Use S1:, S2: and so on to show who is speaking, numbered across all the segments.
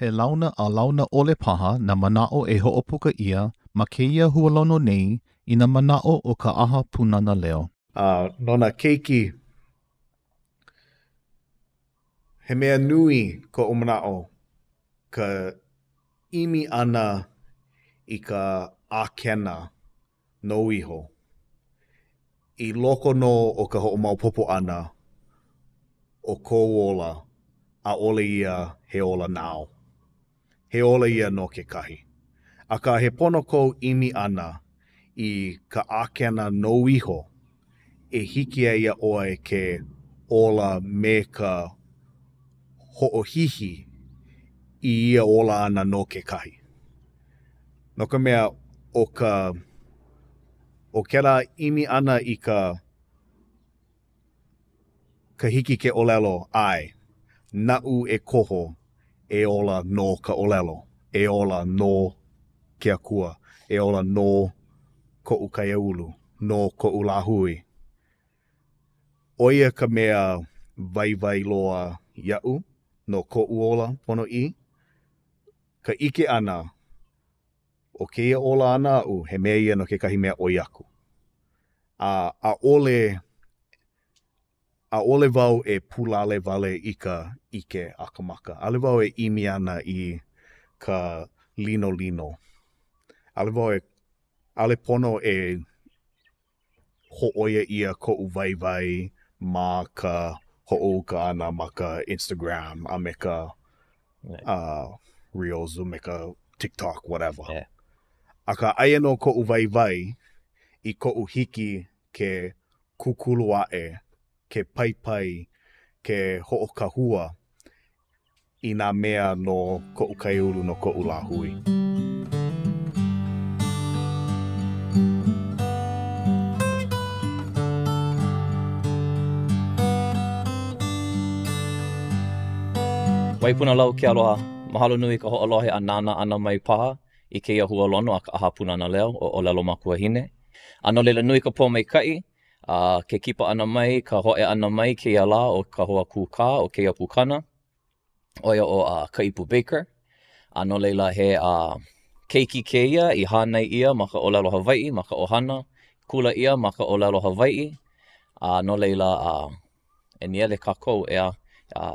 S1: He launa a launa ole paha na mana'o e ho'opuka ia ma keia hualono nei I na mana'o o ka aha punana leo.
S2: Nona keiki, he mea nui ko o mana'o ka imi ana I ka ākena no iho. I loko no o ka ho'omaupopo ana o kou ola a ole ia he ola nao. He ola ia no ke kahi. Aka he pono kou imi ana I ka ākena no iho e hiki a ia oe ke ola me ka ho'ohihi I ia ola ana no ke kahi. No ka mea o kera imi ana I ka hiki ke olelo ai, na'u e koho e ola no ka olelo, e ola no ke akua, e ola no ko'u kaiaulu, no ko'u lahui. Oia ka mea vai loa ia'u no ko'u ola pono I, ka ike ana o keia ola ana a'u he mea ia no ke kahi mea oiaku. A ole wau e pulale wale I ka ike akamaka. Ale wau e imi ana I ka lino. Ale pono e ho'oia ia ko'u vai ma ka ho'ouka ana ma ka Instagram, a me ka Reels, me ka TikTok, whatever.
S3: Yeah.
S2: Aka aia no ko'u vai I ko'u hiki ke kukulu a'e, ke pai, ke ho'okahua I nā mea no ko'u kaiaulu no ko'u lahui.
S3: Waipuna lau ke aloha, mahalo nui ka ho'olohe a nana ana mai paha I keia hualono a ka aha punana leo o Olelo Makuahine. Ano leila nui ka pōmaika'i, ke kipa ana mai, ka ho'e ana mai keia la o ka hoa kūkā o keia pūkana. Oia o Kaipu Baker. Ano leila he keiki keia I hānai ia ma ka Olelo Hawai'i, ma ka ohana. Kula ia ma ka Olelo Hawai'i. No leila e niele kākou ea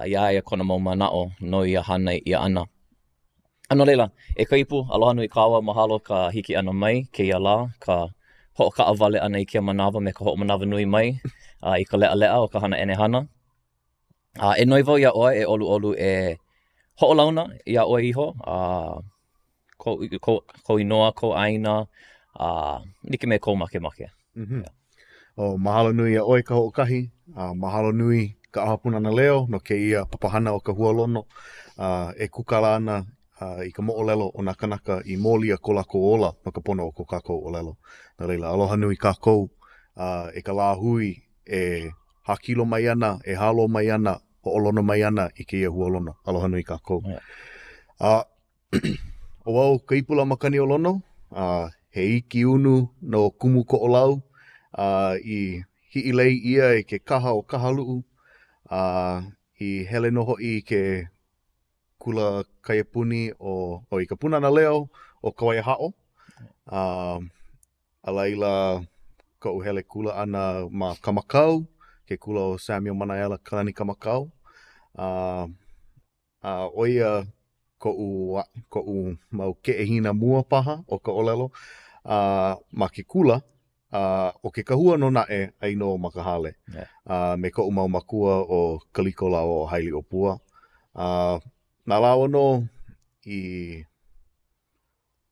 S3: ia e kona mau mana'o no ia hānai ia ana. Ano leila, e Kaipu, aloha nui kawa mahalo ka hiki ana mai keia la, ka ho'oka'awale ana I kia manawa me ka ho'omanawa nui mai I ka le'a o ka hana enehana. E noi wau ia oe e olu e ho'olauna ia oe iho, ko inoa, ko aina, like me ko make.
S2: Mm-hmm. Yeah. Mahalo nui ia oe ka ho'okahi, mahalo nui ka aha punana leo no ke ia papahana o ka hualono, e kukala ana I ka mo'olelo o nakanaka I mōlia ko lako ola no ka pono o ko kākou olelo. Nā leila, aloha nui kākou, e ka lāhui e hakilo mai ana, e halo mai ana, ho'olono mai ana I ke ia hualono. Aloha nui kākou.
S3: Yeah.
S2: O au ka ipula makani o lono, he iki unu no kumu ko olau, I hi'ilei ia e ke kaha o kahalu'u, I hele no ho'i ke kula kaiapuni o I ka punana leo o Kauai Ha'o. A laila ko'u hele kula ana ma Kamakau, ke kula o Samuel Manaela Kalani Kamakau. Oia ko'u mau ke'ehina mua paha o ka olelo, ma ke kula, o ke kahua no na'e aino ma ka hale.
S3: Yeah.
S2: Me ko'u mau makua o Kaliko Lau o Haili Opua. Nā lawa no I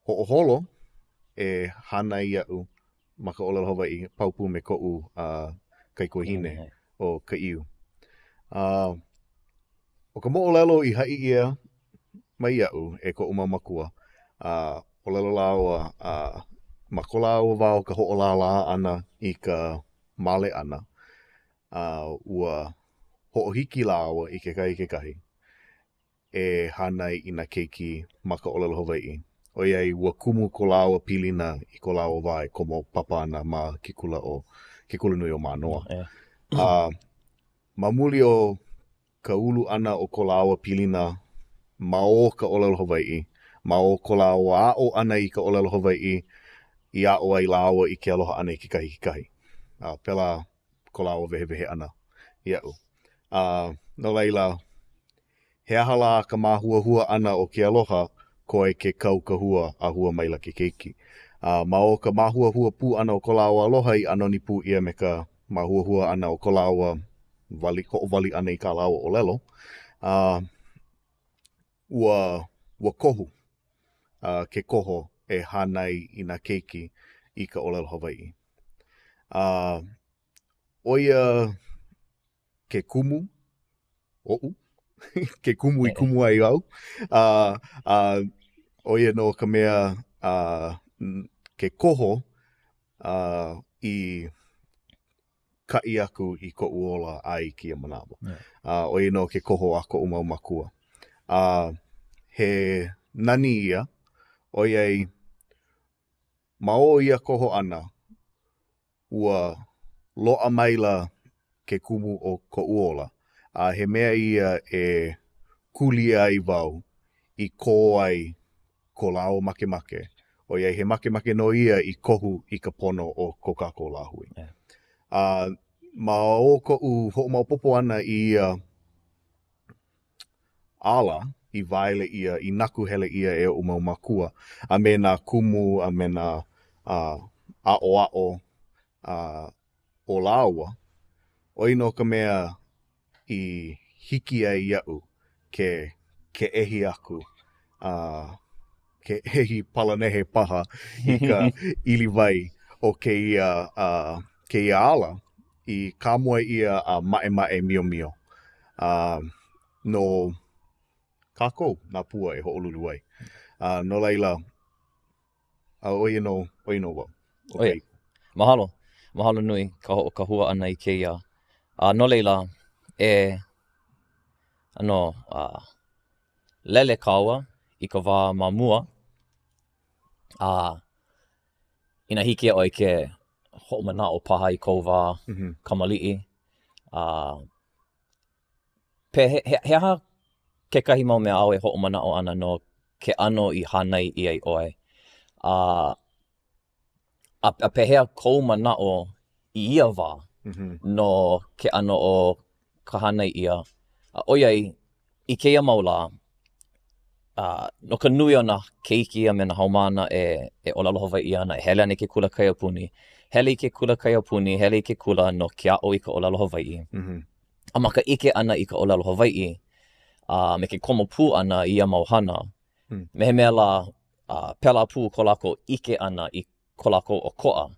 S2: ho'oholo e hana ia'u ma ka olelo Hawai'i paupu me ko'u kaikuahine o ka iu. O ka mo'olelo I ha'i ia mai ia'u e ko'u mau makua. Olelo lawa ma ko lawa wau ka ho'olala ana I ka male ana. Ua ho'ohiki lawa I ke kahi. E hānai I nā keiki ma ka olelo Hawai'i. O iai ua kumu ko lawa pilina I ko lawa wae komo papa ana ma ke kula nui o Manoa.
S3: Yeah.
S2: Ma muli o ka ulu ana o ko lawa pilina ma o ka olelo Hawaii, ma o ko la o a o ana i ka olelo Hawaii, i a o ai la o i ke aloha ana i ke kahi. Pela ko la o vehe ana i au. No leila, he aha la ka mahua ana o ke aloha, ko e ke kau ka hua a hua maila ke keiki. Ma o ka mahua pū ana o ko la o aloha i anoni pū ia me ka mahua ana o ko la o wali ana i ka la o olelo. Ua kohu, ke koho e hānai i nā keiki i ka olelo Hawaii. Oia ke kumu, ke kumu i kumu ai au. Oia no ka mea ke koho i kai aku i ko uola ai ki a manawa. Oia no ke koho a ko umau makua. He nani ia, oiai ma o ia koho ana, ua loa maila ke kumu o ko uola. He mea ia e kuli ai wau i ko ai ko lao make. Oiai he make no ia i kohu i ka pono o ko kako lahui. Ma o ko u ho'omaupopo ana i ala, i waile ia, i naku hele ia e umau makua, a me nā kumu, a me nā o laua, oino ka mea i hiki ai iau ke ehi aku, ke ehi palanehe paha i ka iliwai o ke ia ala, i kāmua ia a mae mio. No kākou, nā pua e ho'olulu ai. No leila, oino wau.
S3: Okay. Mahalo nui ka hua ana i keia. No leila, lele kaua i ka wā mamua. Ina hiki o i ke ho'omana o paha i kou wā kamali'i. He aha kekahi mau mea au e ho'omana o ana no ke ano i hānai i ai oe. A pehea kou mana o i ia wā no ke ano o ka hānai ia. Oiai, i keia maula, no ka nui o nā keiki a me nā haumana e olelo Hawaii ana, e hele ana i ke kula kaiapuni, hele i ke kula kaiapuni, hele i ke kula no ke a'o i ka olelo Hawaii. A maka ike ana i ka olelo Hawaii, me ke komo pū ana i a mauhana, me he mea la pela pū ko lako ike ana i ko lako o koa,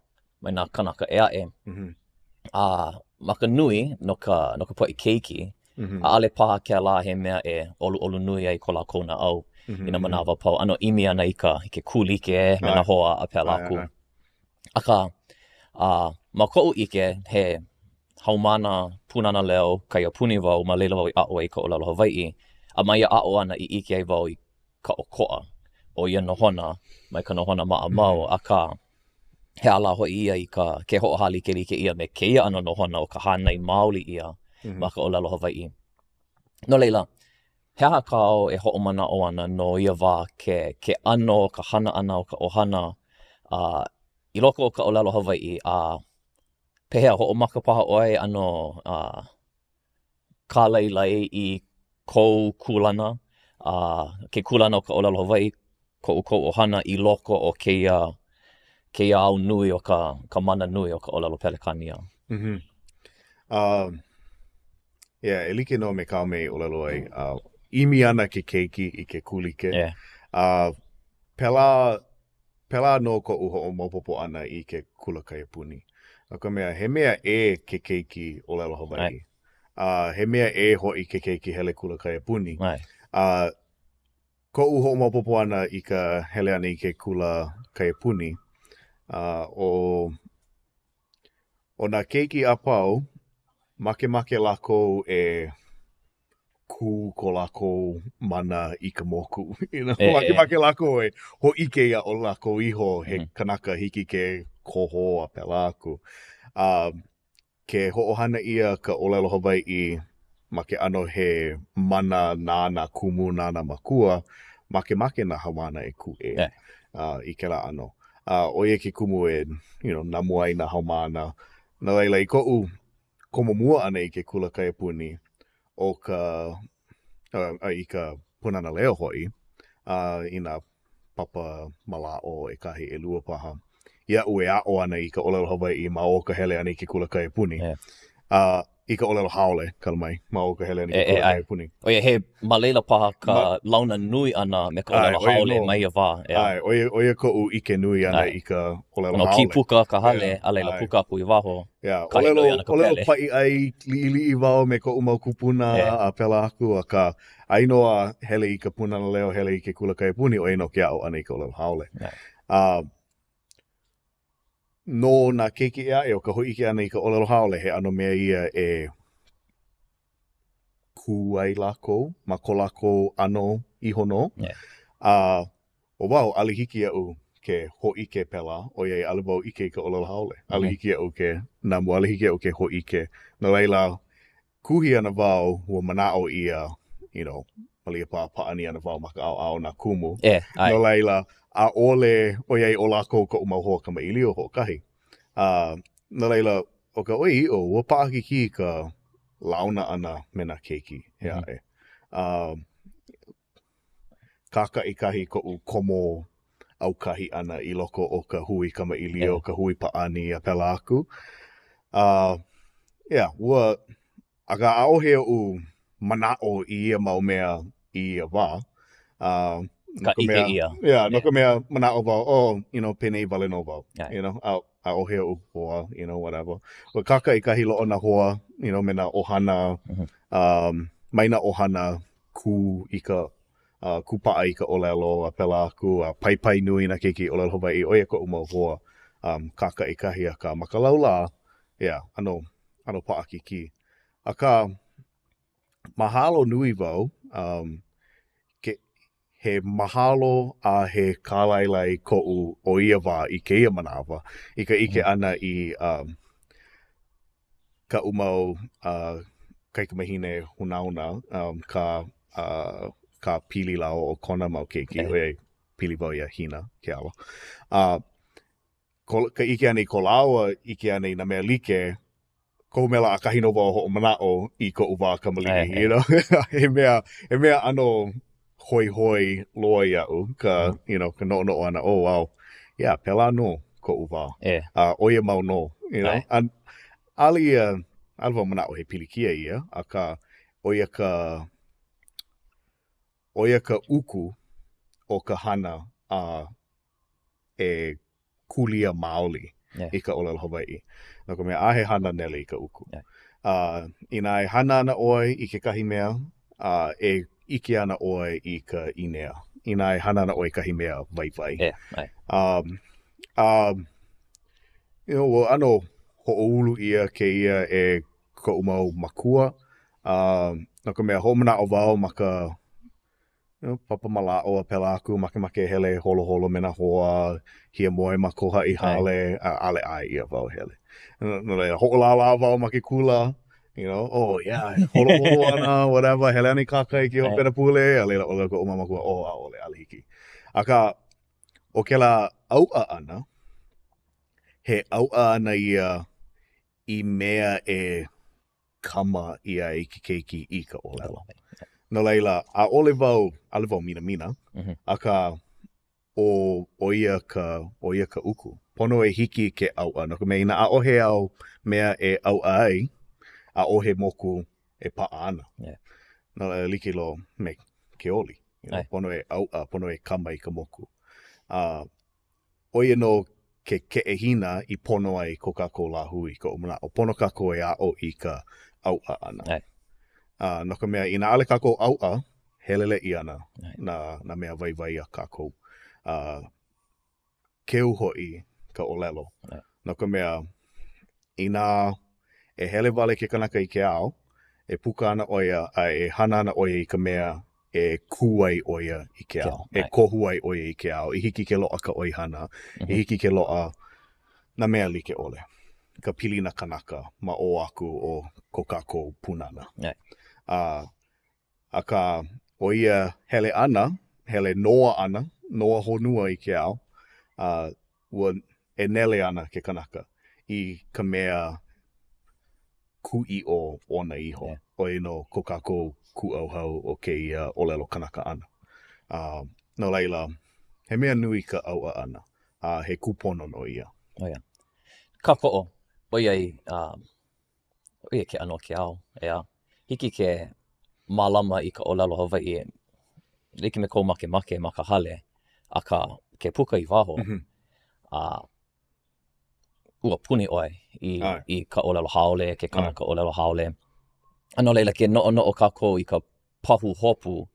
S3: mai nā kanaka e ae. Maka nui no ka pua i keiki, a ale paha ke la he mea e olu nui ai ko lako na au, ina manawa pau. Ano imi ana i ke kūlike me na hoa a pela aku. Aka, ma ko'u ike he haumana punana leo kai a puni wau ma leila wau i a'o i ka olelo Hawaii, a mai a a'o ana i ike ai wau i ka okoa o ia nohona, mai ka nohona maa mau, aka he ala hoi ia i ke ho'ohali ke like ia me ke ia ano nohona o ka hānai maoli ia ma ka olelo Hawaii. No leila, he aha kao e ho'omana o ana no ia wā ke ano, ka hana ana o ka ohana i loko o ka olelo Hawaii pehea ho'omaka paha oe ano ka lailai i kou kulana, ke kulana o ka olelo Hawaii, kou ohana i loko o keia au nui o ka mana nui o ka olelo Pelekania.
S2: E like no me ka me olelo ai, imi ana ke keiki i ke kulike. Pela no ko uho o maupopo ana i ke kula kaiapuni. Ka mea, he mea e ke keiki olelo Hawaii. He mea e hoi ke keiki hele kula kaiapuni. Ko uho o maupopo ana i ka hele ana i ke kula kaiapuni. O nā keiki a pau, make lako e ku ko lako mana i ka moku. Make lako e ho ike ia o lako iho he kanaka hiki ke koho a pela aku. Ke ho'ohana ia ka olelo Hawaii ma ke ano he mana nāna kumu nāna makua, make na hawana e ku e I ke la ano. Oia ke kumu e, namu ai na haumana. Na leila I ko'u komomua ana I ke kula kaiapuni o ka, I ka punana leo hoi, I nā papa malao e kahi e lua paha. Ia ue a'o ana I ka olelo Hawaii ma o ka hele ana I ke kula kaiapuni. I ka olelo haole, kalamai, ma o ka hele ana I ke kula kaiapuni.
S3: Oia, he malela paha ka launa nui ana me ka olelo haole mai a wā.
S2: Oia ko'u ike nui ana I ka olelo haole.
S3: No ki puka ka hale, a leila puka pui waho.
S2: Olelo pai ai li wao me ko'u mau kupuna a pela aku, a ka ainoa hele I ka punana leo, hele I ke kula kaiapuni, o ino ke a'o ana I ka olelo haole. No nā keiki ea e o ka hoi ike ana I ka olelo haole, he ano mea ia e ku ai lako, ma ko lako ano ihono. O wau, ali hiki au ke hoi ike pela, o iei ali wau ike I ka olelo haole. Ali hiki au ke namu, ali hiki au ke hoi ike. No leila, kuhi ana wau, ua manao ia, malia paani ana wau maka au na kumu. No leila, a ole o iei o lako ko umau hoa kama ili o ho kahi. No leila, o ka oi I o, ua paaki ki ka launa ana me na keiki. Hea e. Kaka I kahi ko u komo au kahi ana I loko o ka hui kama ili o ka hui paani a pela aku. Ua, aga ao hea u manao I ia mau mea I ia wā.
S3: Ka ike ia.
S2: No ka mea manao wau, penei wale no wau. A o hea u hoa, whatever. Ua kaka I kahi loo na hoa, me na ohana, mai na ohana ku I ka, ku paa I ka olelo a pela aku, a pai nui na keiki olelo Hawaii, oia ko umau hoa, kaka I kahi a ka makalaula, ano paaki ki. A ka mahalo nui wau, he mahalo a he kālailai ko'u o ia wā I keia manawa. I ka ike ana I ka umau kaikamahine hunauna, ka pili lao o kona mau keiki, hoi pili wau ia hina ke awa. Ka ike ana I ko laua, ike ana I na mea like, ko mela a kahino wau ho o manao I ko'u wā kamaliki, he mea ano hoi loa iau, ka no ana, oh wow, pela no ko'u wā. Oia mau no, ali wau manao he pilikia ia, a ka oia ka uku o ka hana e kulia maoli I ka olelo Hawaii. No ka mea ahe hana nele I ka uku. Ina e hana ana oi I ke kahi mea, e ike ana oi I ka inea. Ina e hana ana oi kahi mea vai. Ano ho'oulu ia ke ia e ko umau makua. No ka mea homana o wau maka papa malao a pela aku, make hele holo mena hoa, hia moe ma koha I hale, ale ai ia wau hele. No le ho'olala wau make kula, holo ana, whatever, hele ani kakai ki ho pena pule, a leila ola ko umamakua, a ole alihiki. Aka, o ke la aua ana, he aua ana ia I mea e kama ia I ke keiki I ka olelo. No leila, a ole wau mina, aka o ia ka uku. Pono e hiki ke aua, no ka mea ina a ohe au mea e aua ai, a ohe moku e paa ana. No leila like lo me ke oli. Pono e aua, pono e kama I ka moku. Oia no ke hina I pono ai ko kako la hui, ko umana. O pono kako e a o I ka aua ana. No ka mea, ina ale kako aua, helele I ana na mea vai a kako. Keu hoi ka olelo. No ka mea, ina e hele wale ke kanaka I ke ao, e puka ana oia, e hana ana oia I ka mea e kuai oia I ke ao. E kohuai oia I ke ao. I hiki ke loa ka oihana. I hiki ke loa na mea like ole. Ka pili na kanaka ma o aku o ko kako punana. A ka o ia hele ana, hele noa ana, noa honua I ke ao, ua e nele ana ke kanaka I ka mea kui o ona iho.
S3: Yeah.
S2: O no ko kākou ku au hau o ke ia olelo kanaka ana. No leila, he mea nui ka aua ana. He kupono no ia.
S3: Oh, yeah. Ka ko'o, o iai ke ano ke ao, ea. Hiki ke mālama I ka olelo Hawaii, like me kou make ma ka hale, a ke puka I waho, ua puni oi I ka olelo haole, ke kanaka olelo haole. Ano leila ke no kākou I ka pahu hopu,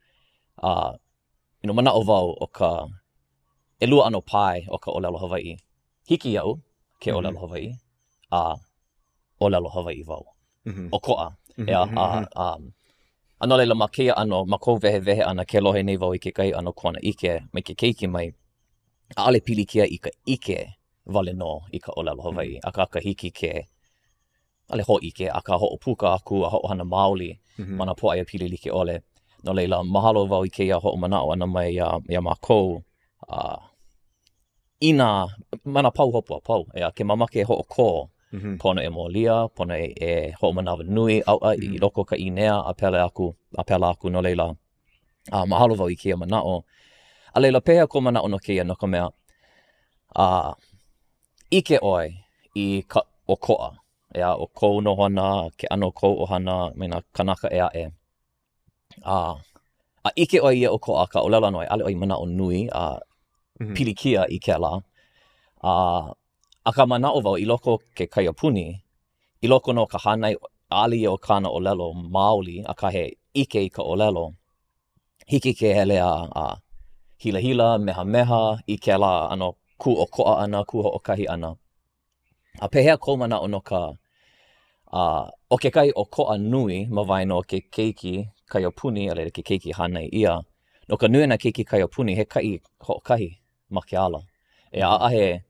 S3: mana o wau o ka elua ano pai o ka olelo Hawaii. Hiki iau ke olelo Hawaii, olelo Hawaii wau. O ko'a. Ano leila ma keia ano, ma kou wehe ana ke lohe nei wau I ke kai ano kona ike, mai ke keiki mai, ale pili kia I ka ike wale no I ka olelo Hawaii. A ka hiki ke, ale ho ike, a ka ho puka aku, a ho hana maoli, mana po aia pili like ole. No leila, mahalo wau I keia ho manao ana mai ia ma kou, ina, mana pau hopu a pau, ea ke mamake ho ko, pono e molia, pono e ho manawa nui, au I loko ka inea, a pela aku no leila, mahalo wau I keia manao. A leila pehea ko manao no keia no ka mea, ike oi I ka o ko'a, ea o kou no hana, ke ano kou o hana, meina kanaka ea e. A ike oi ia o ko'a ka olela noi, ale oi manao nui, pilikia I ke la. A ka manao wau I loko ke kaiapuni, I loko no ka hanai ali o kana olelo maoli, a ka he ike I ka olelo. Hiki ke hele a hila meha I ke la ano ku o ko'a ana, ku o kahi ana. A pehea ko manao no ka, o ke kai o ko'a nui, ma waino ke keiki kaiapuni, ale ke keiki hanai ia. No ka nui na keiki kaiapuni, he kai ho kahi ma ke ala. E ahe,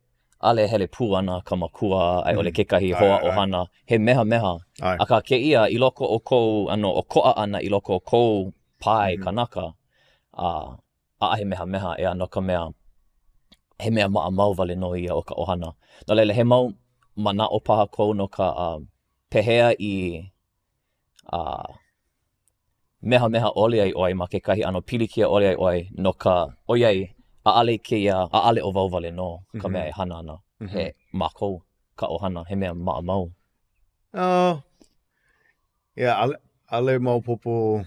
S3: ale hele pū ana ka makua, ai ole ke kahi hoa o hana, he meha. A ka ke ia, I loko o kou, o ko'a ana, I loko o kou pai kanaka, ahe meha, ea no ka mea, he mea maa mau wale no ia o ka ohana. No leila, he mau manao paha kou no ka pehea I meha ole ai oi, ma ke kahi ano pilikia ole ai oi, no ka oiai, ale o wau wale no, ka mea e hana ana, he mako ka ohana, he mea maa mau.
S2: Ale mau popo,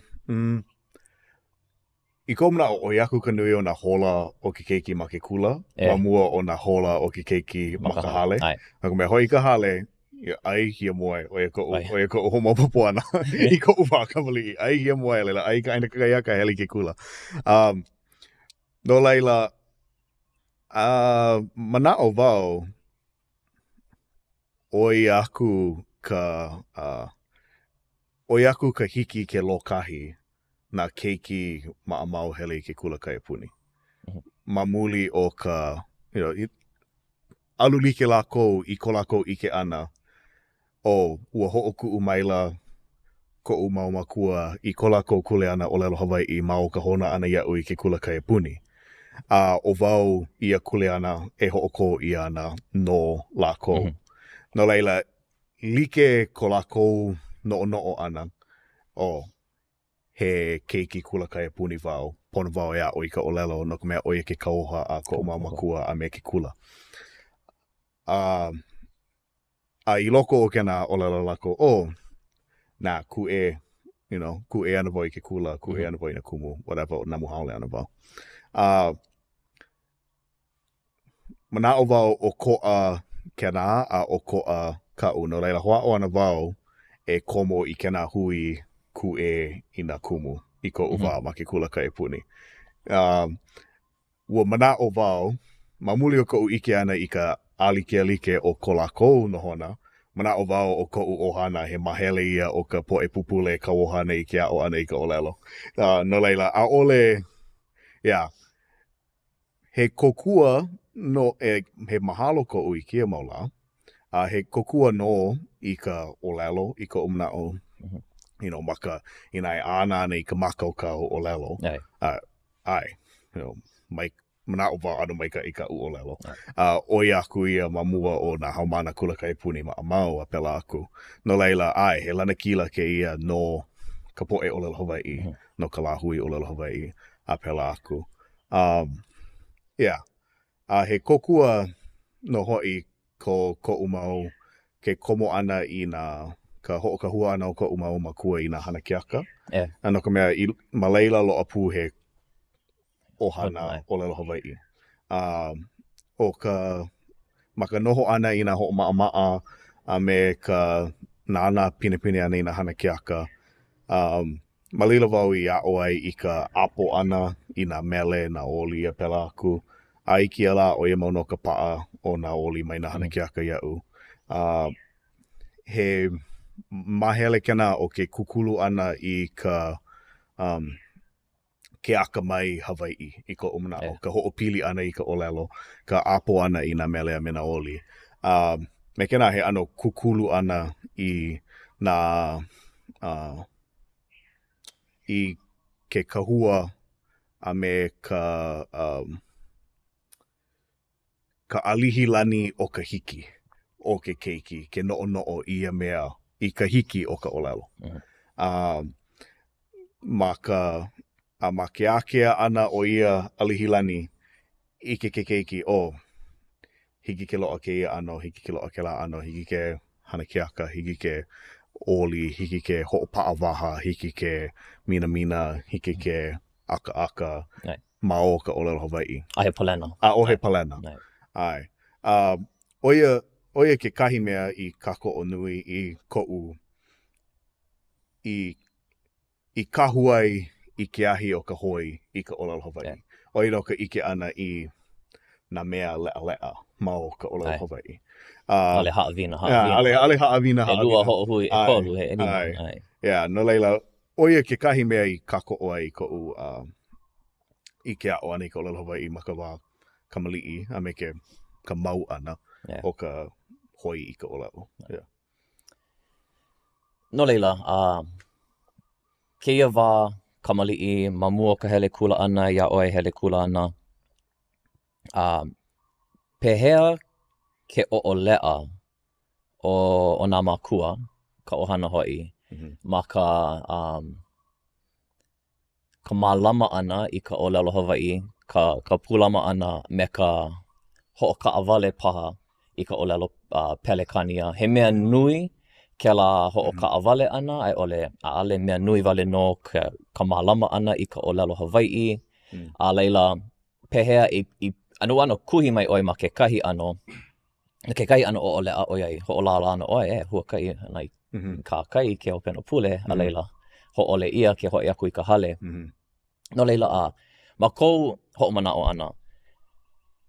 S2: I ko mna o iaku ka nui o na hola o ke keiki ma ke kula, ma mua o na hola o ke keiki ma ka hale. Naka mea hoi ka hale, ai hia moe, o ia ko o mau popo ana, I ko uwa kamali, ai hia moe leila, ai ka aina kakaiaka heli ke kula. No leila, manao wau, oi aku ka hiki ke lokahi na keiki maamau hele ke kula kaiapuni. Mamuli o ka, alulike lako I ko lako ike ana, o ua ho'oku'u maila ko u mau makua I ko lako kule ana o lelo Hawaii mau ka hona ana ia'u I ke kula kaiapuni. O wau ia kule ana e ho'oko I ana no lako. No leila, like ko lako no ana o he keiki kula kaiapuni wau, pono wau ea o I ka olelo, no ka mea oia ke kauha a ko mau makua a me ke kula. I loko o kena olelo lako, na ku e ana wau I ke kula, ku e ana wau I na kumu, whatever, o namu haole ana wau. Manao wau o ko'a kena a o ko'a ka'u, no leila hoa o ana wau e komo I kena hui ku e I na kumu, I ko uwa ma ke kula kaiapuni. Ua manao wau, mamuli o ko'u ike ana I ka alike o ko lako no hona, manao wau o ko'u ohana he mahele ia o ka po'e pupule ka ohana I ke a'o ana I ka olelo. No leila, a ole, he kokua no he mahalo ko'u I kia maula, he kokua no I ka olelo I ka umna'o. maka ina ana nei ka maka o ka ho'olelo. Ai, mai mana'o wau anu mai ka i ka u'olelo. Oi aku ia mamua o na haumana kulakai puni ma'amau a pela aku. No leila, ai, he lana kila ke ia no ka po'e olelo Hawaii, no ka lahui olelo Hawaii a pela aku. He kokua no hoi ko umau ke komo ana i na ka ho'okahua ana o ko umau makua i na hana keaka. No ka mea, ma leila lo apu he ohana olelo Hawaii. Ma ka noho ana i na ho'oma'a a me ka nana pinipini ana i na hana keaka. Ma lila wau i a'o ai i ka apo ana i na mele na oli a pela aku. A iki ala o ia mau no ka pa'a o na oli mai na hana keaka ia'u. He mahele kena o ke kukulu ana i ka ke aka mai Hawaii i ka umana'o. Ka ho'opili ana i ka olelo, ka apo ana i na mele a me na oli. Me kena he ano kukulu ana i na i ke kahua a me ka alihi lani o ka hiki o ke keiki, ke no'o ia mea i ka hiki o ka olelo. Ma ke akea ana o ia alihi lani i ke keiki hiki ke lo'a ke ia ano, hiki ke lo'a ke la ano, hiki ke hana keaka, hiki ke oli, hiki ke ho'opa'a waha, hiki ke mina, hiki ke aka, ma o ka olelo Hawaii.
S3: A he palena.
S2: O he palena. Ai. Oia ke kahi mea i kako o nui i ko'u i kahuai i ke ahi o ka hoi i ka olelo Hawaii. Oi no ka ike ana i na mea lea ma o ka olelo Hawaii.
S3: Ale haawina.
S2: Ale haawina.
S3: E lua ho'ohui e kolu he enima.
S2: No leila, oia ke kahi mea i kako o ai ko'u i ke a'o ana i ka olelo Hawaii ma ka wā kamali'i a me ke ka mau ana o ka hoi i ka olelo.
S3: No leila, keia wā kamali'i ma mua ka hele kula ana ia oi hele kula ana. Pehea ke o'olea o nā makua, ka ohana hoi, ma ka mālama ana i ka olelo Hawaii, ka pūlama ana me ka ho'oka'awale paha i ka olelo Pelekania. He mea nui ke la ho'oka'awale ana, ai ole a'ale mea nui wale no ka mālama ana i ka olelo Hawaii. A leila, pehea anu ano kuhi mai oi ma ke kahi ano o olea oi ai, ho'olala ano oi huakai nai ka kai ke opena pule, a leila ho'ole ia ke hoi aku i ka hale. No leila ma kou ho'omana'o ana,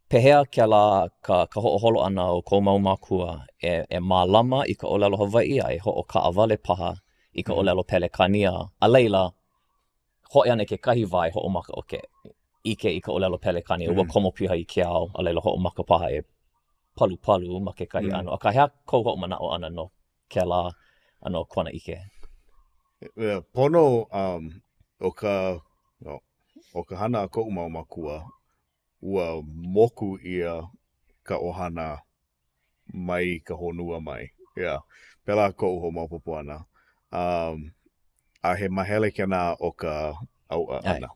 S3: pehea ke la ka ho'oholo ana o kou mau makua e mālama i ka olelo Hawaii ai ho'oka'awale paha i ka olelo Pelekania. A leila, hoi ana ke kahi vai ho'omaka o ke ike i ka olelo Pelekania, ua komo piha i ke ao, a leila ho'omaka paha e palu ma ke kahi ano. A ka hea kou ho'omana'o ana no ke la ano kona ike.
S2: Pono o ka hana a ko'u mau makua, ua moku ia ka ohana mai ka honua mai. Pela ko'u ho maupopo ana. A he mahele kena o ka aua ana.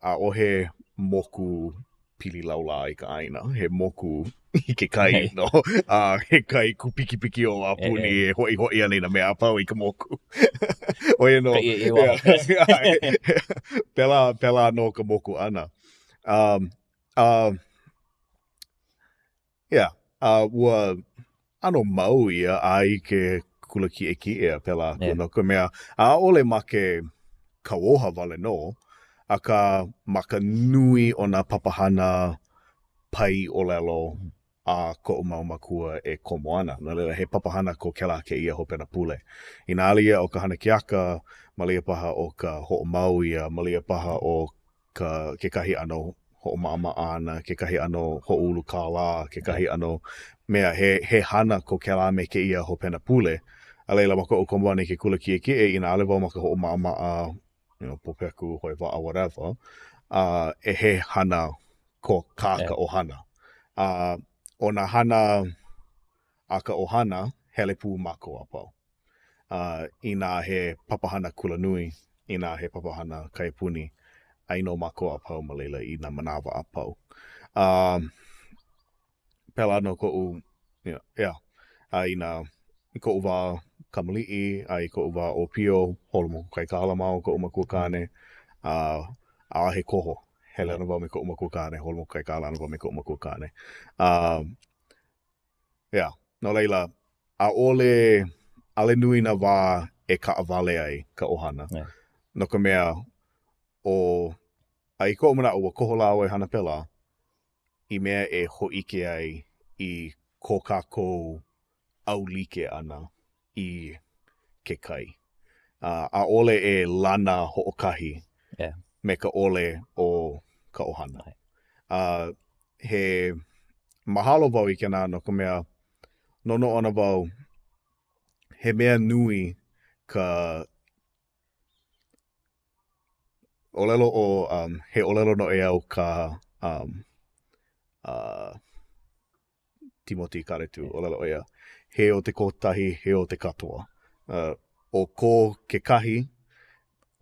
S2: A ohe moku pili laula i ka aina. He moku i ke kai, no? He kai kupiki o a puni e hoi ana i na mea apau i ka moku. Oia no. Pela no ka moku ana. Ua ano mau ia ai ke kula ki e pela no ka mea. A ole ma ke kauoha wale no, a ka maka nui o na papahana pai olelo a ko'u mau makua e komo ana. No leila he papahana ko kela ke ia hopena pule. Ina alia o ka hana keaka, malia paha o ka ho'omau ia, malia paha o ke kahi ano ho'omama ana, ke kahi ano ho'ulu kāla, ke kahi ano mea he hana ko kela me ke ia hopena pule. A leila maka o komoani ke kula kie ina ale wau maka ho maa popeku, hoi waa, whatever. E he hana ko kāka ohana. O na hana a ka ohana, hele pū mako a pau. Ina he papahana kula nui, ina he papahana kaipuni, aino mako a pau ma leila i na manawa a pau. Pela no ko'u, ina ko'u wā kamali'i, ai ko'u wā o pio, holomo kai kāla mau ko'u makua kāne, a he koho. Hele ana wau me ko'u makua kāne, holomo kai kāla ana wau me ko'u makua kāne. No leila, ale nui na wā e kaawale ai ka ohana. No ka mea, ai ko'u mana ua koho lau e hana pela, i mea e ho'ike ai i ko kākou au like ana i ke kai. A ole e lana ho'okahi me ka ole o ka ohana. He mahalo wau i kena no ka mea nono ana wau he mea nui ka olelo o he olelo no e au ka Timothy Karetu, olelo o ea. He o te kotahi, he o te katoa. O ko ke kahi,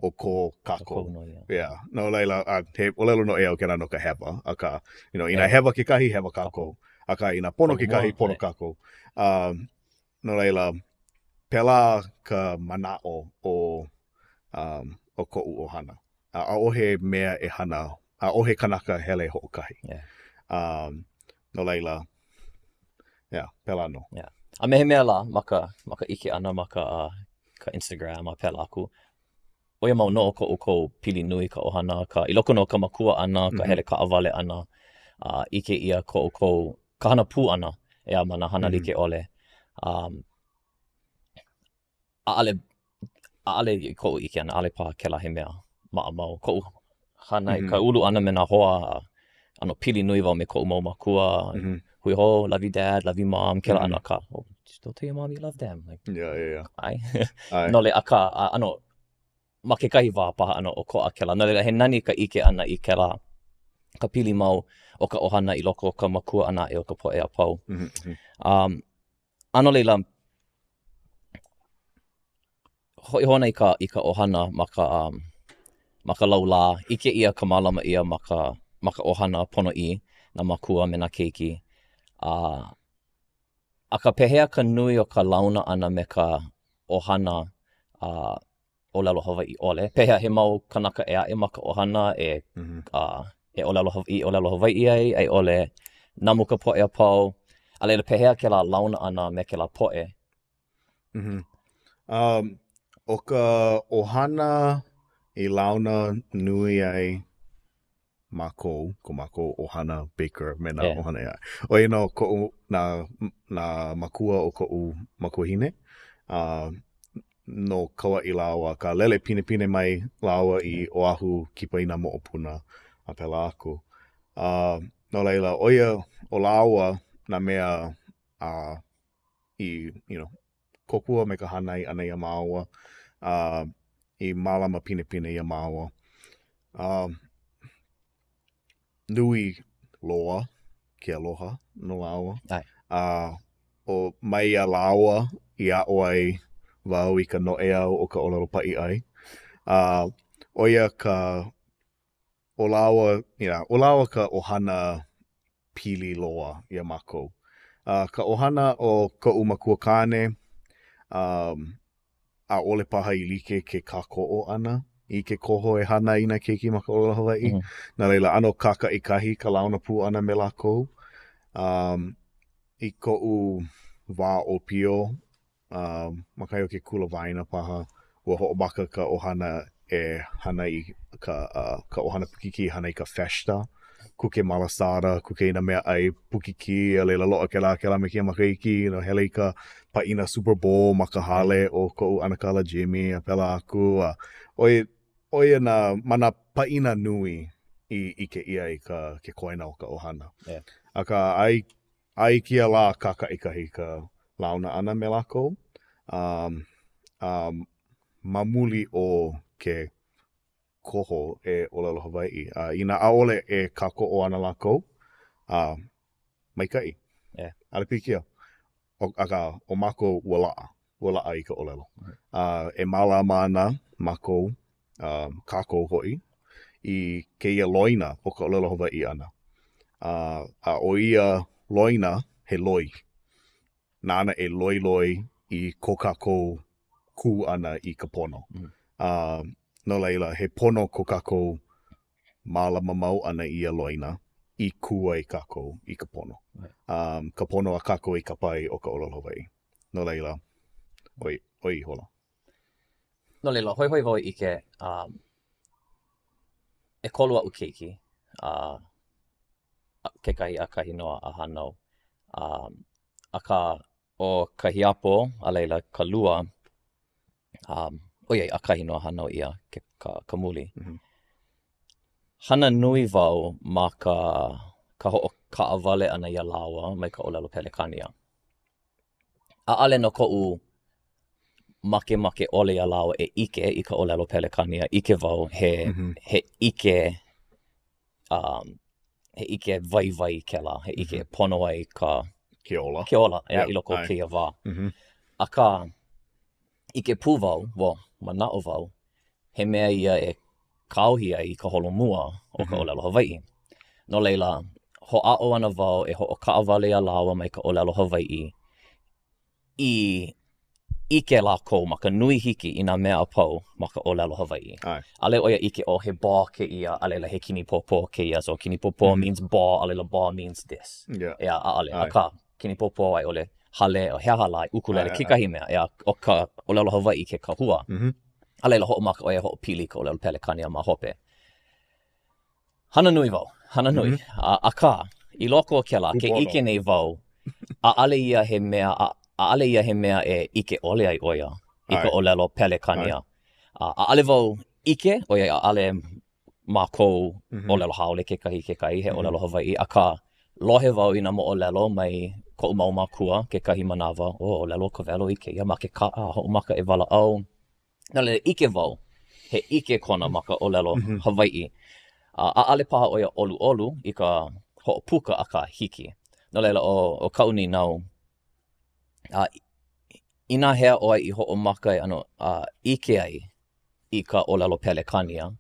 S2: o ko kako. No leila, he olelo no e au kena no ka hewa. Aka, ina hewa ke kahi, hewa kako. Aka, ina pono ke kahi, pono kako. No leila, pela ka mana'o o ko'u ohana. A ohe mea e hana, a ohe kanaka hele ho'okahi. No leila, pela no.
S3: A me he mea la, maka ike ana, ka Instagram, a pela aku. Oia mau no ko'u pili nui ka ohana, I loko no ka makua ana, ka hele ka awale ana, ike ia ko'u ka hana pū ana, ea mana hana like ole. Aale ko'u ike ana, aale pa kela he mea maa mau. Ko'u hana ka ulu ana me na hoa, ano pili nui wau me ko'u mau makua. Hui ho, love you dad, love you mom, kela ana ka. Just don't tell your mom you love them. Like, ai? No le aka, ano, ma ke kahi wā paha ana o ko a kela. No le he nani ka ike ana i kela. Ka pili mau o ka ohana i loko o ka makua ana e o ka poe a pau. Ano leila, hoi hona i ka ohana ma ka laula, ike ia ka malama ia ma ka ohana pono i, na makua me na keiki. A ka pehea ka nui o ka launa ana me ka ohana o lalo Hawaii ole. Pehea he mau kanaka e ae ma ka ohana e o lalo Hawaii ai ole namu ka poe a pau. A leila pehea ke la launa ana me ke la poe.
S2: O ka ohana i launa nui ai ko mako ohana baker me na ohana ia. O ino ko'u na makua o ko'u makua hine. No kaua i laua ka lele pine mai laua i oahu kipa ina mo'opuna a pela aku. No leila, oia o laua na mea kokua me ka hanai ana ia māua. I malama pine ia māua. Nui loa ke aloha no laua. O mai a laua i a oai wau i ka noe au o ka olelo pa'i ai. Oia ka o laua ka ohana pili loa ia mākou. Ka ohana o ka umakua kāne a ole paha i like ke kāko'o ana. I ke koho e hana ina keiki ma ka olelo Hawaii. Na leila, ano kaka i kahi ka launa pū ana me lākou. I ko'u wā o pio, makai o ke kula waina paha, ua ho'omaka ka ohana e hana i ka ohana pukiki hana i ka festa. Kuke malasara, kuke ina mea ai pukiki, a leila loa ke la me kia makaiki, no hele i ka paina Super Bowl, maka hale o ko'u anakala Jimmy, a pela aku, oia na mana paina nui i ke ia i ke koina o ka ohana. Aka ai kia la kaka i kahi ka launa ana me lako. mamuli o ke koho e olelo Hawaii. Ina aole e kako o ana lako, maikai.
S3: Yeah.
S2: Ale pikia. O mako walaa i ka olelo. E malama ana mako kako hoi i keia loina o ka olelo Hawaii ana. A o ia loina he loi. Nana e loi i ko kako ku ana i ka pono. No leila, he pono ko kako malama mau ana i a loina i kua i kako i ka pono. Ka pono a kako i ka pai o ka olelo Hawaii. No leila, oi hola.
S3: No leila, hoi wau i ke e kolua u keiki. Kekahi a kahi noa a hanau. Aka o kahi apo, a leila ka lua, a kahi noa hanau ia ke ka muli. Hana nui wau ma ka ho ka awale ana ia lawa mai ka olelo Pelekania. A ale no ko'u make ole ia lawa e ike i ka olelo Pelekania, ike wau he ike he ike vai ke la, he ike pono ai ka
S2: Keola.
S3: I loko o keia wā. Aka ike pū wau, mana'o wau, he mea ia e kauhi ai ka holomua o ka olelo Hawaii. No leila, ho'a'o ana wau e ho'o ka'awale a lawa mai ka olelo Hawaii i ike lako ma ka nui hiki i nā mea apau ma ka olelo Hawaii. Ale oia ike o he bā ke ia, alela he kini popo ke ia. So kini popo means bā, alela bā means this. Ea, ale, aka kini popo ai ole hale o hea hala ai ukulele kikahi mea. Ea, o ka olelo Hawaii ke kahua. Alela ho'o maka oia ho'o pili ka olelo Pelekania ma hope. Hana nui wau, hana nui. Aka, i loko o ke la, ke ike nei wau, a ale ia he mea e ike ole ai oia i ka olelo Pelekania. A ale wau ike, oia a ale ma kou olelo haole kekahi he olelo Hawaii. Aka lohe wau i nā mo olelo mai ko'u mau makua kekahi manawa. Olelo ka velo ike, ia ma ke ka'a, ho'o maka e wala au. Nā le ike wau, he ike kona ma ka olelo Hawaii. A ale paha oia olu i ka ho'opuka a ka hiki. No leila o kauni nau, i nā hea oai i ho'omaka e ano ike ai i ka olelo Pelekania.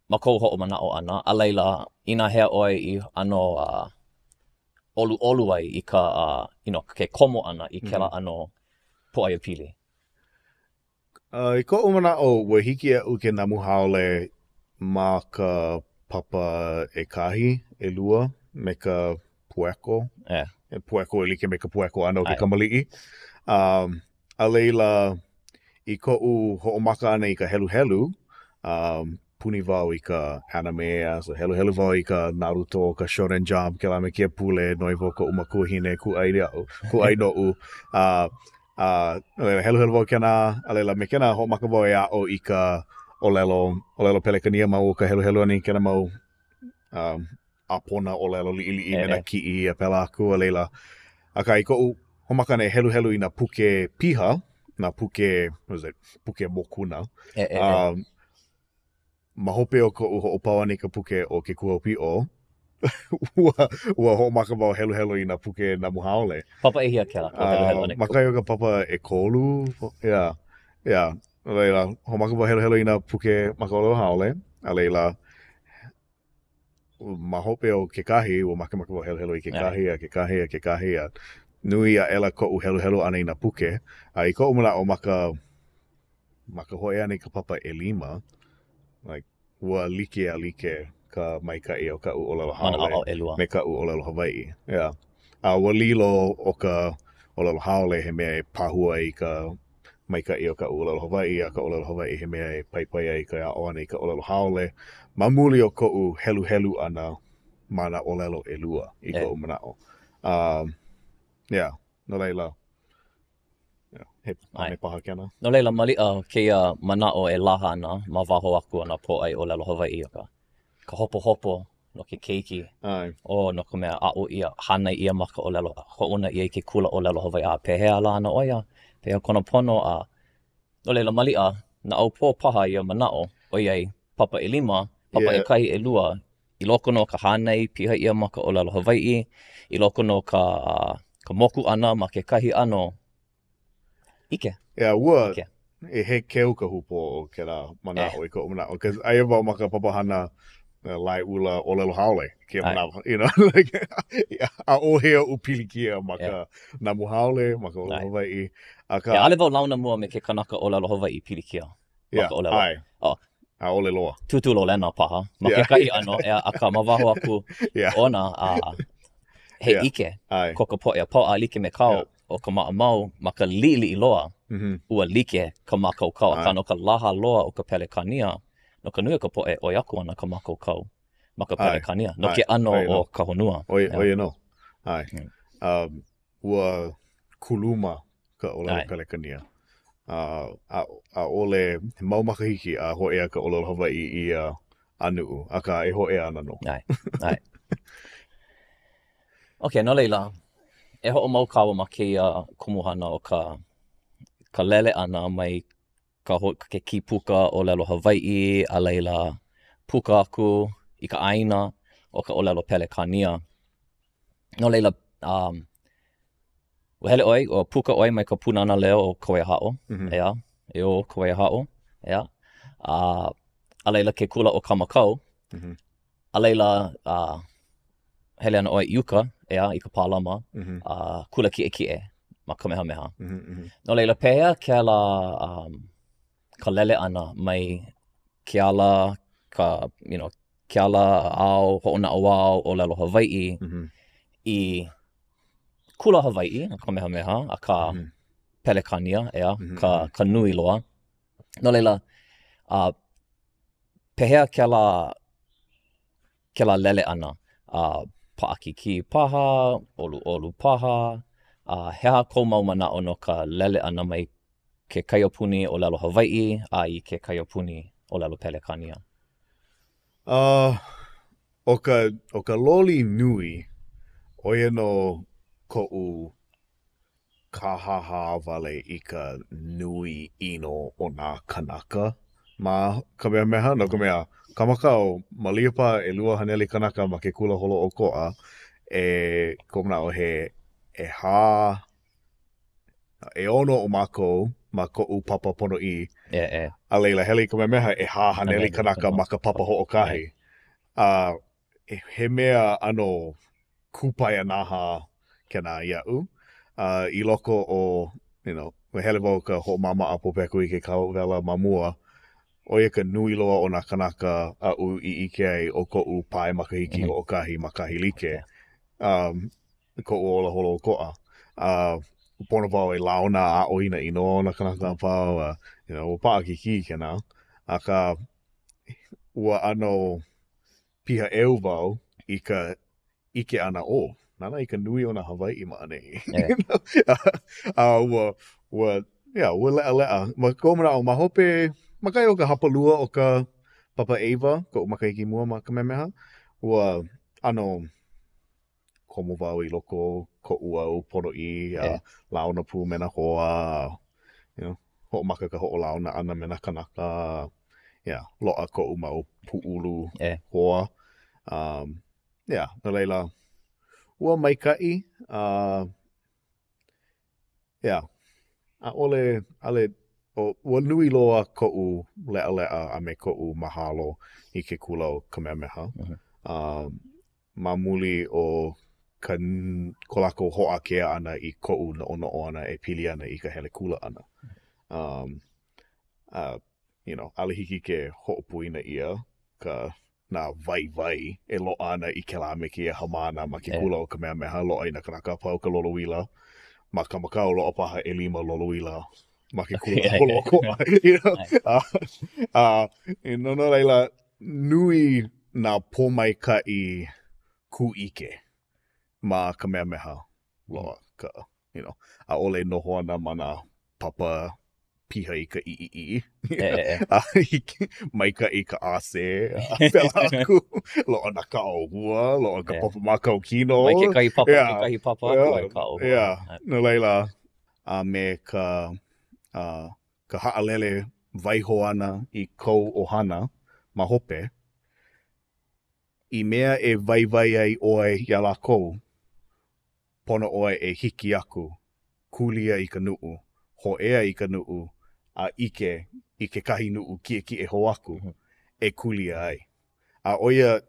S3: Ma kou ho'omana'o ana. A leila, i nā hea oai i ano olu ai i ka, ke komo ana i kela ano po'aia pili.
S2: I ko umana'o, ua hiki a'u ke namu haole ma ka papa e kahi, e lua, me ka pueko. E pueko e like me ka pueko ana o ke kamali'i. A leila, i ko'u ho'omaka ana i ka helu, puni wau i ka anime, so helu wau i ka Naruto, ka Shonen Jump, ke la me kia pule, noi vo ko'u makuahine, ku ai no'u. Helu wau kena, a leila me kena ho'omaka wau e a'o i ka olelo Pelekania mau ka helu ani kena mau apona olelo li'i me na ki'i a pela aku a leila. Aka i ko'u homaka ne helu i na puke piha, na puke mokuna. Ma hope o ko'u ho'opau ani ka puke o ke kuapi'o. Ua ho'omaka wau helu i na puke na muhaole.
S3: Papa e hia kela, ko helu ani.
S2: Makai o ka papa e kolu. Yeah. Leila, homaka wau helu i na puke maka olelo haole. A leila, ma hope o ke kahi, ua maka wau helu i ke kahi a nui a ela ko'u helu ana i na puke. I ko'u mala o maka hoe ana i ka papa e lima. Like, ua like ka maikai o ka'u olelo haole. Me ka'u olelo Hawaii. Yeah. Ua lilo o ka olelo haole he mea e pahua i ka maikai o ka'u olelo Hawaii. A ka olelo Hawaii he mea e paipai ai ka a'o ana i ka olelo haole. Mamuli o ko'u helu ana mana olelo e lua i ko'u mana'o. Yeah, no leila. He ane paha kena.
S3: No leila, mali'a keia mana'o e laha ana, ma waho aku ana po ai olelo Hawaii o ka hopo no ke keiki.
S2: Ai.
S3: O no ka mea a'o ia, hana ia ma ka olelo, ho'una ia I ke kula olelo Hawaii a pehea la ana oia, pehea kona pono a no leila mali'a, na au pō paha ia mana'o, o iai papa 5, papa 1, 2, I loko no ka hanai piha ia ma ka olelo Hawaii, I loko no ka moku ana ma ke kahi ano, ike.
S2: Ua,
S3: Ike.
S2: e he keu ka hupo o ke la mana'o I ka mana'o, because aia wau ma ka papahana lai ula olelo haole, ke mana'o, you know, like, a ohea upilikia ma ka namu haole, ma ka olelo Hawaii.
S3: Ale wau launa mua me ke kanaka olelo Hawaii pilikia. Ma ka olelo.
S2: Ai. A ole loa.
S3: Tutulo lena paha. Ma ke kai ano, a ka mawaho aku ona he ike. Ko ka po'e a po'a like me kau o ka ma'amau ma ka li'i loa. Ua like ka makau kau. A ka no ka laha loa o ka pelekania. No ka nui o ka po'e oi aku ana ka makau kau. Ma ka pelekania. No ke ano o ka honua.
S2: Oia no. Ai. Ua kuluma ka olelo pelekania. A ole mau makahiki a ho'ea ka olelo Hawaii I anu'u, a ka e ho'ea ana no.
S3: Ai. Okay, no leila, e ho'o mau kawa ma keia kumuhana o ka lele ana mai ke kipuka olelo Hawaii, a leila puka aku I ka aina o ka olelo pelekania. No leila, ua hele oi, o puka oi mai ka punana leo o Kauai Ha'o, ea, e o Kauai Ha'o, ea. A leila ke kula o Kamakau, a leila hele ana oi Iuka, ea, I ka pālama, kula ki'e ma Kamehameha. No leila pehea ke ala ka lele ana mai ke ala ke ala ao ho'ona awao o lelo Hawaii I kula Hawaii, a Kamehameha, a ka pelekania, ea, ka nui loa. No leila, pehea ke la lele ana, pa'akiki paha, olu paha, heha kou mau mana'o no ka lele ana mai ke kaiopuni o lelo Hawaii, a I ke kaiopuni o lelo pelekania.
S2: O ka loli nui, oia no ko'u kahaha wale I ka nui ino o nā kanaka ma Kamehameha, no ka mea Kamakau maliapa e lua haneli kanaka ma ke kula holo o ko'a ko mana'o he ono o mākou ma ko'u papa pono I a leila hele Kamehameha e haneli kanaka ma ka papa ho'okahi. He mea ano kupaia naha kena ia'u. I loko o, me hele wau ka ho'omama a popeku I ke kauwela mamua, oia ka nui loa o nā kanaka a u I ike ai o ko'u pae makahiki o okahi makahi like. Ko'u ola holo o ko'a. Pono wau e launa a oina I no na kanaka pau, o pa'akiki kena. Aka ua ano piha eu wau I ka ike ana o. Nana I ka nui o na Hawaii maanei. Ua lea. Ma komana o mahope, makai o ka hapalua o ka Papa Eva, ko makahiki mua ma Kamehameha. Ua ano komo wau I loko ko ua pono I launa pu mena hoa. Ho'omaka ka ho'olauna ana mena kanaka. Loa ko mau pu'ulu hoa. No leila. Ua maikai, a ole, ua nui loa ko'u lea a me ko'u mahalo I ke kula o Kamehameha. Mamuli o ko lako ho'akea ana I ko'u no'o ana e pili ana I ka hele kula ana. Alihiki ke ho'opuina ia, ka nā vai e loa ana I ke la me ke hamana ma ke kula o Kamehameha loa I na kanaka pau ka lolowila ma Kamakau loa paha 5 lolowila ma ke kula holo o ko'a. No leila nui nā pomaikai ku'ike ma Kamehameha loa ka, a ole noho ana ma nā papa piha i ka i. Maika i ka ase. Pela aku. Loa na ka o hua. Loa ka papa maka o kino.
S3: Mai ke kahi papa, ke kahi papa aku ai ka o hua.
S2: No leila, me ka haalele waiho ana I kou ohana ma hope. I mea e vai ai oe ia lākou, pono oe e hiki aku, kulia I ka nuu, hoʻea I ka nuu, a ike I ke kahi nuu ki e ho aku, e kulia ai. A oia,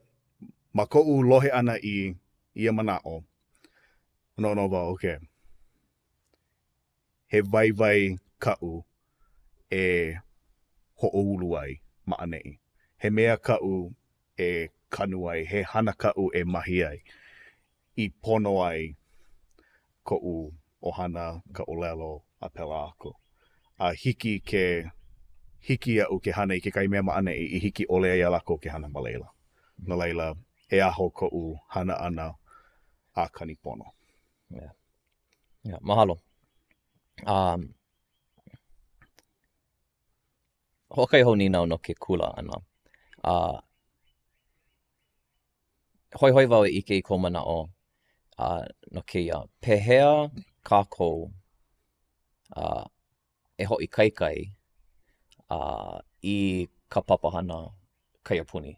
S2: ma koʻu lohe ana I ia manaʻo, no wau, okay. He vai kaʻu e hoʻoulu ai ma anei. He mea kaʻu e kanu ai, he hana kaʻu e mahi ai. I pono ai koʻu ohana ka ʻōlelo a pela aku. A hiki aʻu ke hana I ke kai mea maʻane I hiki ʻole ai a lako ke hana ma leila. No leila, e aho koʻu hana ana a kani pono.
S3: Yeah, mahalo. Hokai hou ninau no ke kula ana. Hoi wau e ike I ko manaʻo no keia. Pehea kākou e hoʻi kaikai I ka papahana kaiapuni.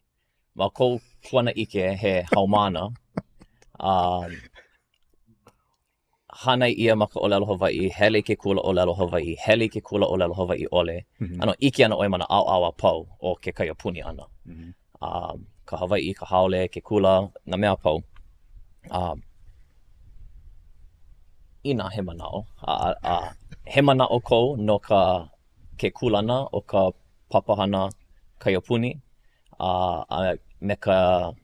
S3: Ma kou kuana ike he haumana hana ia ma ka ʻōlelo Hawaiʻi, hele ke kula ʻōlelo Hawaiʻi, hele ke kula ʻōlelo Hawaiʻi ʻole. Ano ike ana ʻoe mana ʻaoʻao a pau o ke kaiapuni ana. Ka Hawaiʻi, ka haole, ke kula, na mea pau. Ina he manaʻo. He manaʻo kou no ke kulana o ka papahana kaiapuni. Me ka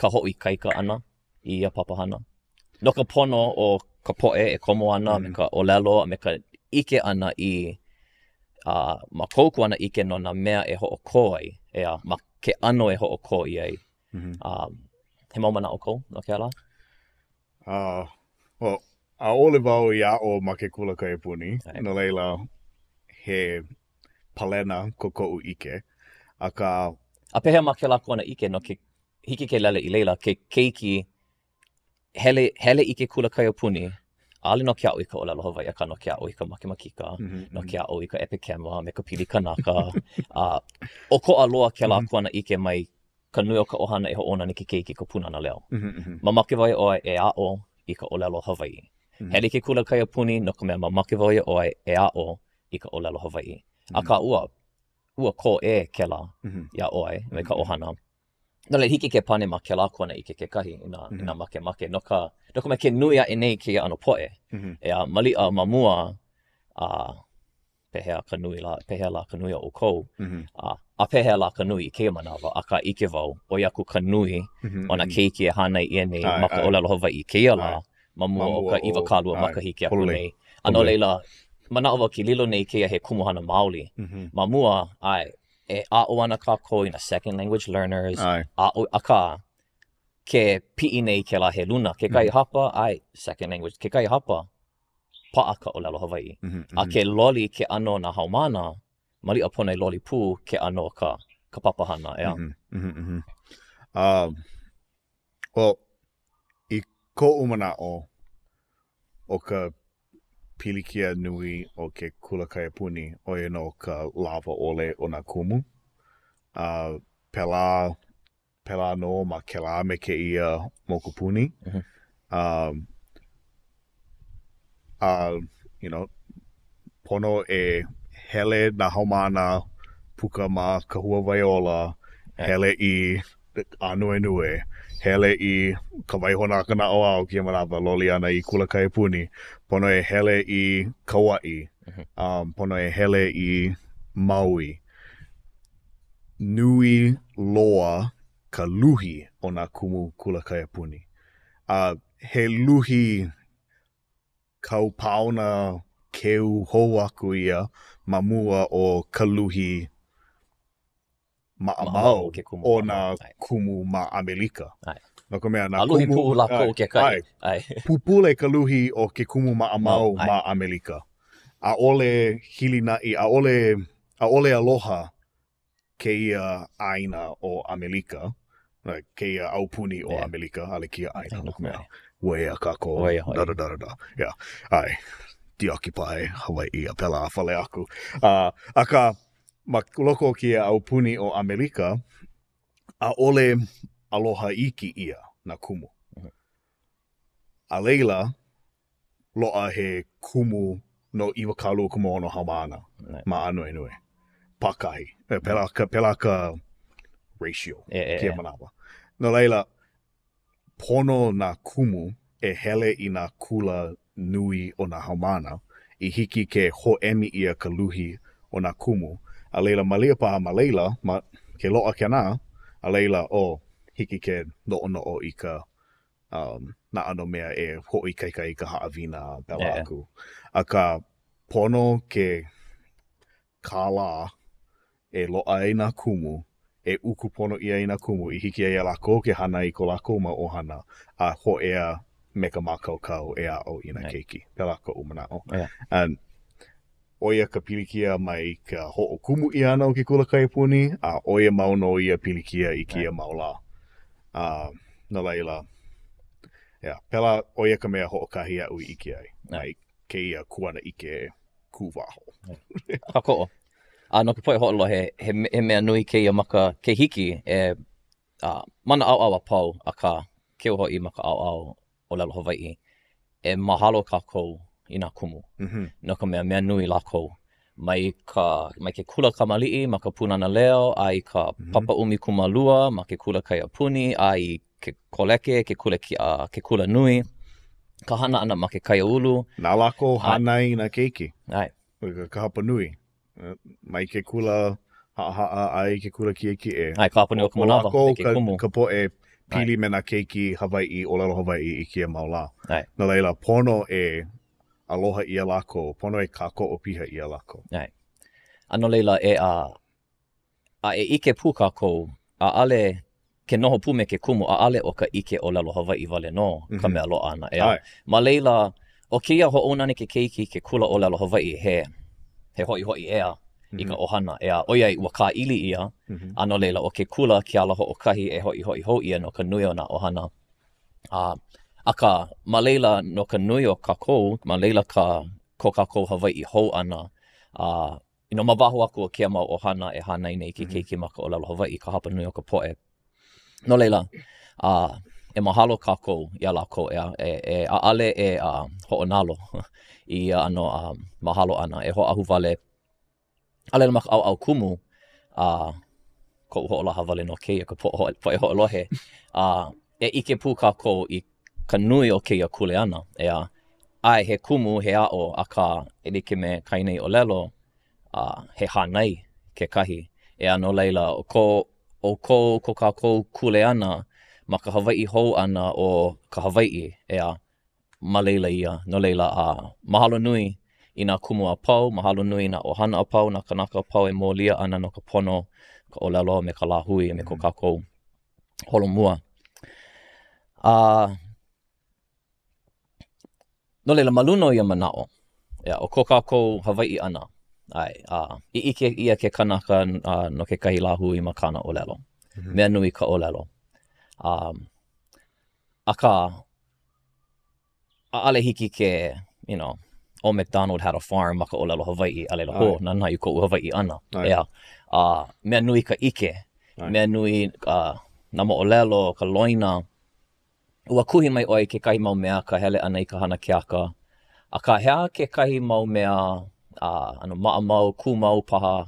S3: hoʻi kaika ana I ia papahana. No ka pono o ka poʻe e komo ana, me ka ʻōlelo, me ka ike ana I ma kou kuana ike no na mea e hoʻokō ai, ma ke ano e hoʻokō I ai. He mau manaʻo kou no ke ala?
S2: Well, ʻaʻole wau I aʻo ma ke kula kaiapuni. No leila, he palena ko koʻu ike.
S3: A pehea ma ke la kona ike no ke hiki ke lele I leila, ke keiki hele I ke kula kaiapuni, ʻaʻole no ke aʻo I ka ʻōlelo Hawaiʻi, aka no ke aʻo I ka makemakika, no ke aʻo I ka epikema, me ka pili kanaka. O ko aloa ke la kona ike mai ka nui o ka ʻohana e hoʻona ni ke keiki ka punana leo. Ma make wau oe e aʻo I ka ʻōlelo Hawaiʻi. Hele ke kula kaiapuni, no ka mea ma make wau oe e aʻo I ka ʻōlelo Hawaiʻi. Aka ua ko e ke la ia oe, me ka ʻohana. No le hiki ke pane ma ke la kona ike ke kahi ina make. No ka me ke nui a nei ke ia ano poe. Ea malia ma mua pehea la ka nui o kou. A pehea la ka nui I keia manawa, a ka ike wau o iaku ka nui o na keiki e hana I nei ma ka ʻōlelo Hawaiʻi keia la ma mua o ka iwa kālua makahiki aku nei. Ano leila, manaʻo wau ki lilo nei keia he kumuhana maoli. Ma mua, e aʻo ana kākou I na second language learners, aka ke piʻi nei ke la he luna, ke kai hapa, second language, ke kai hapa, paʻa ka ʻōlelo Hawaiʻi. A ke loli ke ano na haumana, mali a pone loli pū ke ano ka papahana, ea.
S2: Well, I koʻu manaʻo o ka pilikia nui o ke kula kaiapuni oia no ka lava ole o nā kumu. Pela no ma ke la me ke ia mokupuni. Pono e hele na haumana puka ma ka hua waiola, hele I anue, hele I ka waihona ka na o kia manawa loli ana I kula kaiapuni. Pono e hele I Kauai, pono e hele I Maui. Nui loa ka luhi o nā kumu kula kaiapuni. He luhi kaupaona keu hou aku ia ma mua o ka luhi maʻamau o nā kumu ma Amelika. No ka mea, nā
S3: luhi pū lako ke kai.
S2: Pupule ka luhi o ke kumu maʻamau ma Amelika. a'ole hilina'i, a'ole aloha keia aina o Amerika, keia aupuni o Amerika, ale kia aina no mea. Wea kako, da. Yeah. Ai, diaki pae, Hawaii, a pela a whale aku. Aka, ma loko kia aupuni o Amerika, a'ole aloha iki ia na kumu. A leila, loa he kumu no iwakalu kumono hamana, ma anue. Pakahi, pelaka ratio, kia manawa. No leila, pono na kumu e hele i na kula nui o na haumana, i hiki ke ho'emi ia ka luhi o na kumu. A leila malia paha ma leila, ke loa ke nā, a leila hiki ke no'o i ka na ano mea e ho'i kaikai ka haawina pela aku. A ka pono ke kāla e loa i nā kumu, e uku pono ia i nā kumu, i hiki ia lako ke hana i ko lako ma ohana, a ho'ea me ka mākaukau e a'o i nā keiki. Pela ko umana'o. And oia ka pilikia mai ka ho'o kumu i ana o ke kula kaipuni, a oia mauno ia pilikia i kia maula. No laila, pela oia ka mea ho'okahi a'u i ike ai. Ai, ke ia kuana ike kuwaho.
S3: Hako'o. No ke poe ho'olo he mea nui ke ia maka ke hiki mana au a pau a ka keo ho'i maka au o lalo Hawaii e mahalo kākou i nā kumu. No ka mea nui lākou. Mai ke kula kamali'i ma ka punana leo, ai ka papa umi kumalua ma ke kula kai apuni, ai ke koleke, ke kula nui, ka hana ana ma ke kai ulu.
S2: Nā lākou hana i nā keiki.
S3: Ai.
S2: Ka hapa nui. Mai ke kula haa ai ke kula ki e.
S3: Ai, ka hapa nui o ka manawa, ke kumu.
S2: Ka poe pili me nā keiki Hawaii, o lalo Hawaii i kia maula. Nā leila, pono e aloha ia lako, pono e kako o piha ia lako.
S3: Ai. Ano leila e ike pu kako, a ale ke noho pu me ke kumu, a ale o ka ike o lalo Hawaii vale no, ka mea loa ana. Ma leila, o kia ho'onane ke keiki ke kula o lalo Hawaii he hoi ea i ka ohana. Oia i ua ka ili ia, ano leila o ke kula ki ala ho'okahi e hoi ia no ka nui o na ohana. Aka ma leila no ka nui o kākou, ma leila ko kākou Hawaii hou ana. Ma waho aku o kia mau ohana e hanai nei ki keiki maka o lalo Hawaii, ka hapa nui o ka poe. No leila, e mahalo kākou ia lākou e aale e ho'onalo i mahalo ana, e ho'ahu vale. Ale maka au kumu, ko ho'olaha vale no keia, ka poe ho'olohe. E ike pu kākou i ka nui o keia kule ana. Ai he kumu he a'o a ka e like me kainei o lelo, he hanai ke kahi. No leila, ko kākou kule ana, ma ka Hawaii hou ana o ka Hawaii, ma leila ia. No leila, mahalo nui i nā kumu a pau, mahalo nui i nā ohana a pau, nā kanaka a pau e mōlia ana no ka pono, ka olelo me ka lahui, me ko kākou holomua. No leila, maluno ia manao. O ko kākou Hawaii ana. I ike ia ke kanaka no ke kahi lahui ma kana olelo. Mea nui ka olelo. Aka, ale hiki ke, o McDonald had a farm ma ka olelo Hawaii, alela ho, nana i ko Hawaii ana. Mea nui ka ike. Mea nui na mo olelo, ka loina. Ua kuhi mai oi ke kahi mau mea ka hele ana i ka hana keaka. A ka hea ke kahi mau mea maa mau, ku mau paha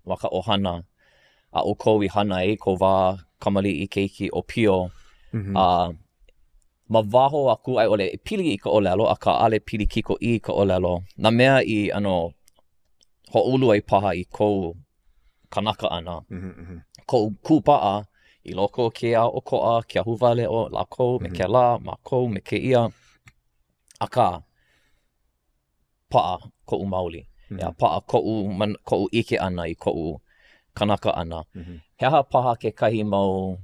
S3: wa ka ohana. A o kou I hana e, ko wā kamali I keiki o pio. Ma waho aku ai ole pili I ka olelo, a ka ale pili kiko I ka olelo. Na mea I ho'ulu ai paha I kou kanaka ana. Kou kūpaa I loko ke a o koa, ke ahu vale o lako, me ke la, mako, me ke ia. A ka paa ko'u maoli. Paa ko'u ike ana I ko'u kanaka ana. Heha paha ke kahi mau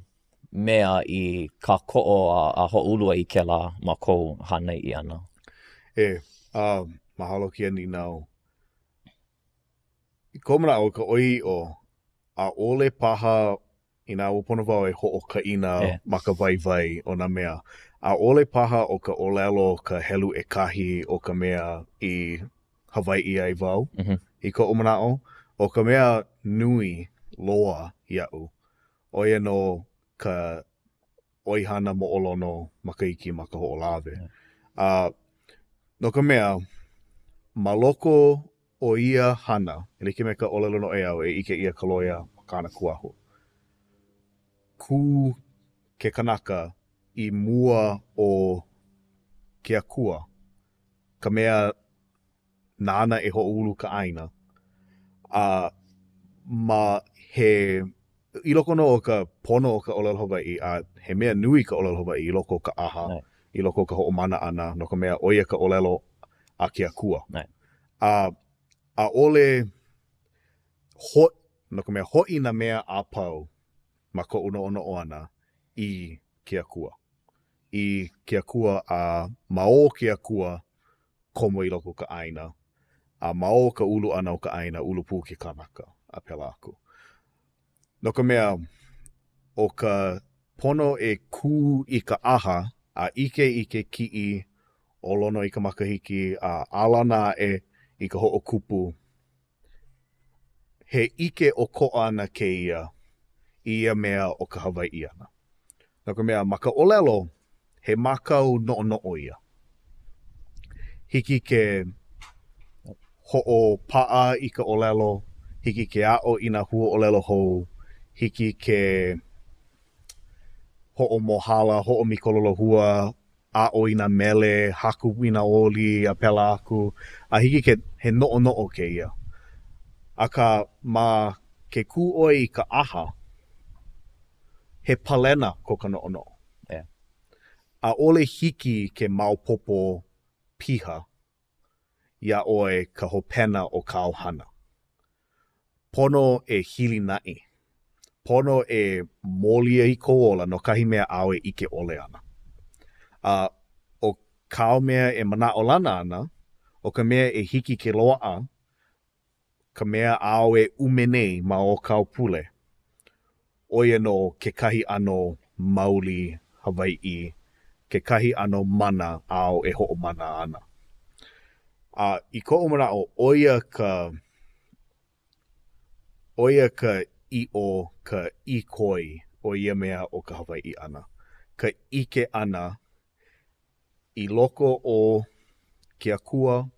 S3: mea I ka ko'o a ho'ulu ai ke la ma kou hanai I ana.
S2: Mahalo kia ni nau. I komana o ka oi o a ole paha i nā upono wau e ho o ka ina ma ka vai o nā mea. A ole paha o ka olelo ka helu e kahi o ka mea i Hawaii ai wau. I ko umanao o ka mea nui loa iau. Oia no ka oihana mo olono makaiki ma ka ho'olawe. No ka mea, maloko o ia hana, e like me ka olelo no e au e ike ia ka loia kāna kuahu. Ku ke kanaka i mua o ke akua, ka mea nāna e ho'ulu ka aina, ma he, i loko no o ka pono o ka olelo Hawaii, a he mea nui ka olelo Hawaii i loko o ka aha, i loko o ka ho'omana ana, no ka mea oia ka olelo a ke akua. A ole no ka mea ho'i na mea a pau ma ko uno ono o ana i ke akua. I ke akua a mao ke akua komo i loko ka aina. A mao ka ulu ana o ka aina, ulu pū ke kanaka a pela aku. No ka mea o ka pono e kū i ka aha a ike ki'i o lono i ka makahiki a alana e i ka ho'okupu. He ike o ko ana ke ia mea o ka Hawaii ana. No ka mea, ma ka olelo, he makau no ia. Hiki ke ho'o pa'a i ka olelo, hiki ke a'o i nā hua olelo hou, hiki ke ho'o mohala, ho'o mikololo hua, a'o i nā mele, haku i nā oli, a pela aku, a hiki ke he no ke ia. Aka ma ke kū oi i ka aha, he palena ko ka no. A ole hiki ke maupopo piha, ia oe ka hopena o ka auhana. Pono e hili na'i. Pono e molia i ko ola no kahi mea au e ike ole ana. O kao mea e mana o lana ana, o ka mea e hiki ke loa'a, ka mea au e umenei ma o kau pule. Oia no ke kahi ano mauli Hawaii, ke kahi ano mana au e ho'o mana ana. I ko umana o oia ka i'o ka ikoi o ia mea o ka Hawaii ana. Ka ike ana i loko o ke akua,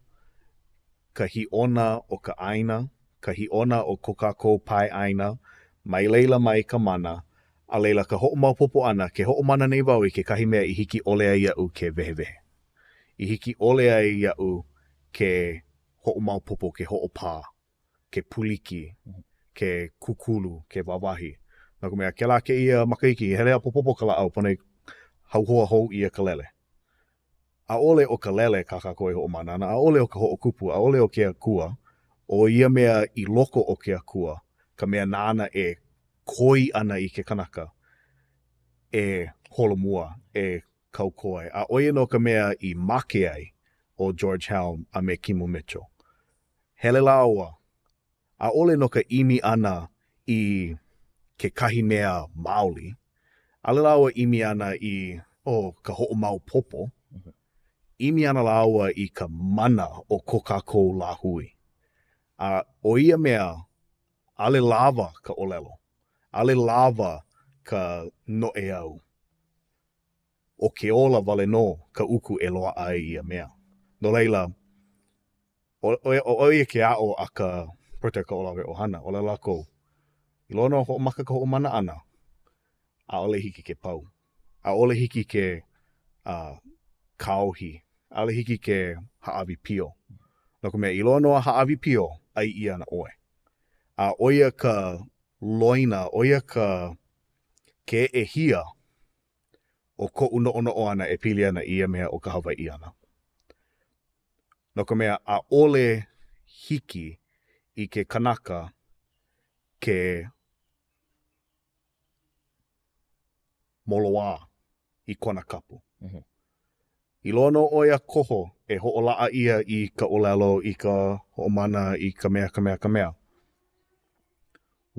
S2: ka hi'ona o ka aina, ka hi'ona o ko kākou pai aina, mai leila mai ka mana, a leila ka ho'omaupopo ana, ke ho'omana nei wau i ke kahi mea i hiki ole ai ia'u ke wehewehe. I hiki ole ai ia'u ke ho'omaupopo, ke ho'opā, ke puliki, ke kukulu, ke wawahi. Nā ka mea, ke la ke ia makaiki, hele a popopo ka la'au, pane hauhoa hou ia ka lele. A ole o ka lele ka kākou e ho'omana ana, a ole o ka ho'okupu, a ole o ke akua, o ia mea i loko o ke akua, ka mea nāna e koi ana i ke kanaka, e holomua, e kaukoe. A oia no ka mea i make ai o George Helm a me Kimo Mitchell. Hele laua, a ole no ka imi ana i ke kahi mea maoli, a le laua imi ana i ka ho'omau popo, imi ana laua i ka mana o ko kākou lahui. O ia mea, ale lava ka olelo. Ale lava ka no e au. O ke ola wale no ka uku e loa ai ia mea. No leila, o ia ke a'o a ka Protect ka olawe o hana, o le lako. I lono ho maka ka ho mana ana, a ole hiki ke pau. A ole hiki ke kaohi. A ole hiki ke haawi pio. No ka mea, i lono a haawi pio, ai ia na oe. A oia ka loina, oia ka ke e hia o ko uno ono o ana e pili ana ia mea o ka Hawaii ana. No ka mea, a ole hiki i ke kanaka ke moloa i kona kapu. I lono oia koho e ho'olaa ia i ka olelo, i ka ho'omana, i ka mea.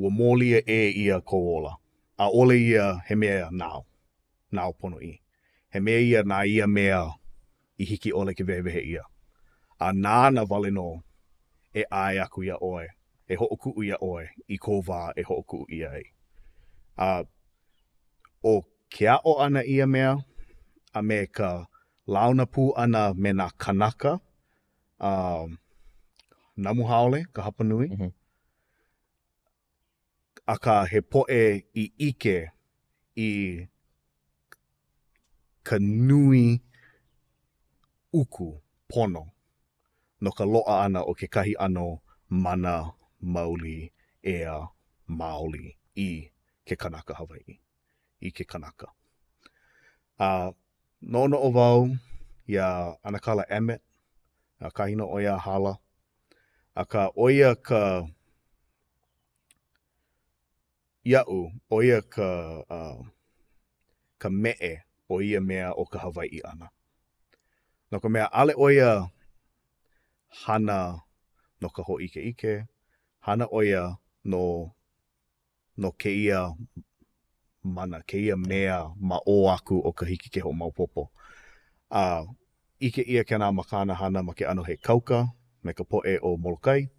S2: ua molia ia ko ola. A ole ia he mea nao pono i. He mea ia na ia mea I hiki ole ke vehevehe ia. A nāna wale no e ai aku ia oe. E hoʻokuʻu ia oe I ko wā e hoʻokuʻu ia ai. O ke a'o ana ia mea, a me ka launa pū ana me nā kanaka, namu haole, ka hapanui.
S3: Mhm.
S2: Aka he poʻe I ike I ka nui uku pono no ka loa ana o ke kahi ano mana mauli ea maoli I ke kanaka Hawaii. I ke kanaka. No o wau ia Anakala Emmett, a kahina o ia hala. Aka o ia ka ia'u, o ia ka me'e o ia mea o ka Hawaii ana. No ka mea ale o ia hana no ka ho'ike, hana o ia no ke ia mana, ke ia mea ma o aku o ka hiki ke ho maupopo. Ike ia ke nā makana hana ma ke ano he kauka, me ka po'e o Molokai.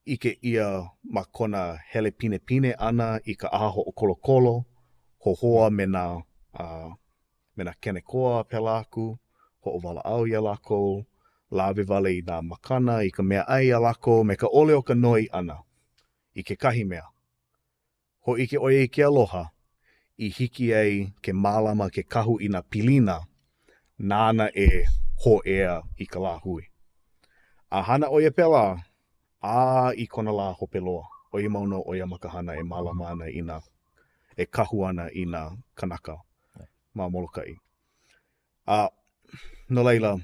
S2: Ike ia ma kona hele pine pine ana I ka aha ho o kolokolo, hohoa me nā kene koa pela aku, ho o wala au ia lako, lawe wale I nā makana, I ka mea ai ia lako, me ka ole o ka noi ana, I ke kahi mea. Ho ike oia I ke aloha, I hiki ai ke mālama ke kahu I nā pilina, nāna e ho ea I ka lā hui. A hana oia pela, I kona lā hope loa. Oia mauno oia makahana e mālama ana I nā, e kahu ana I nā kanaka ma Molokai. No leila,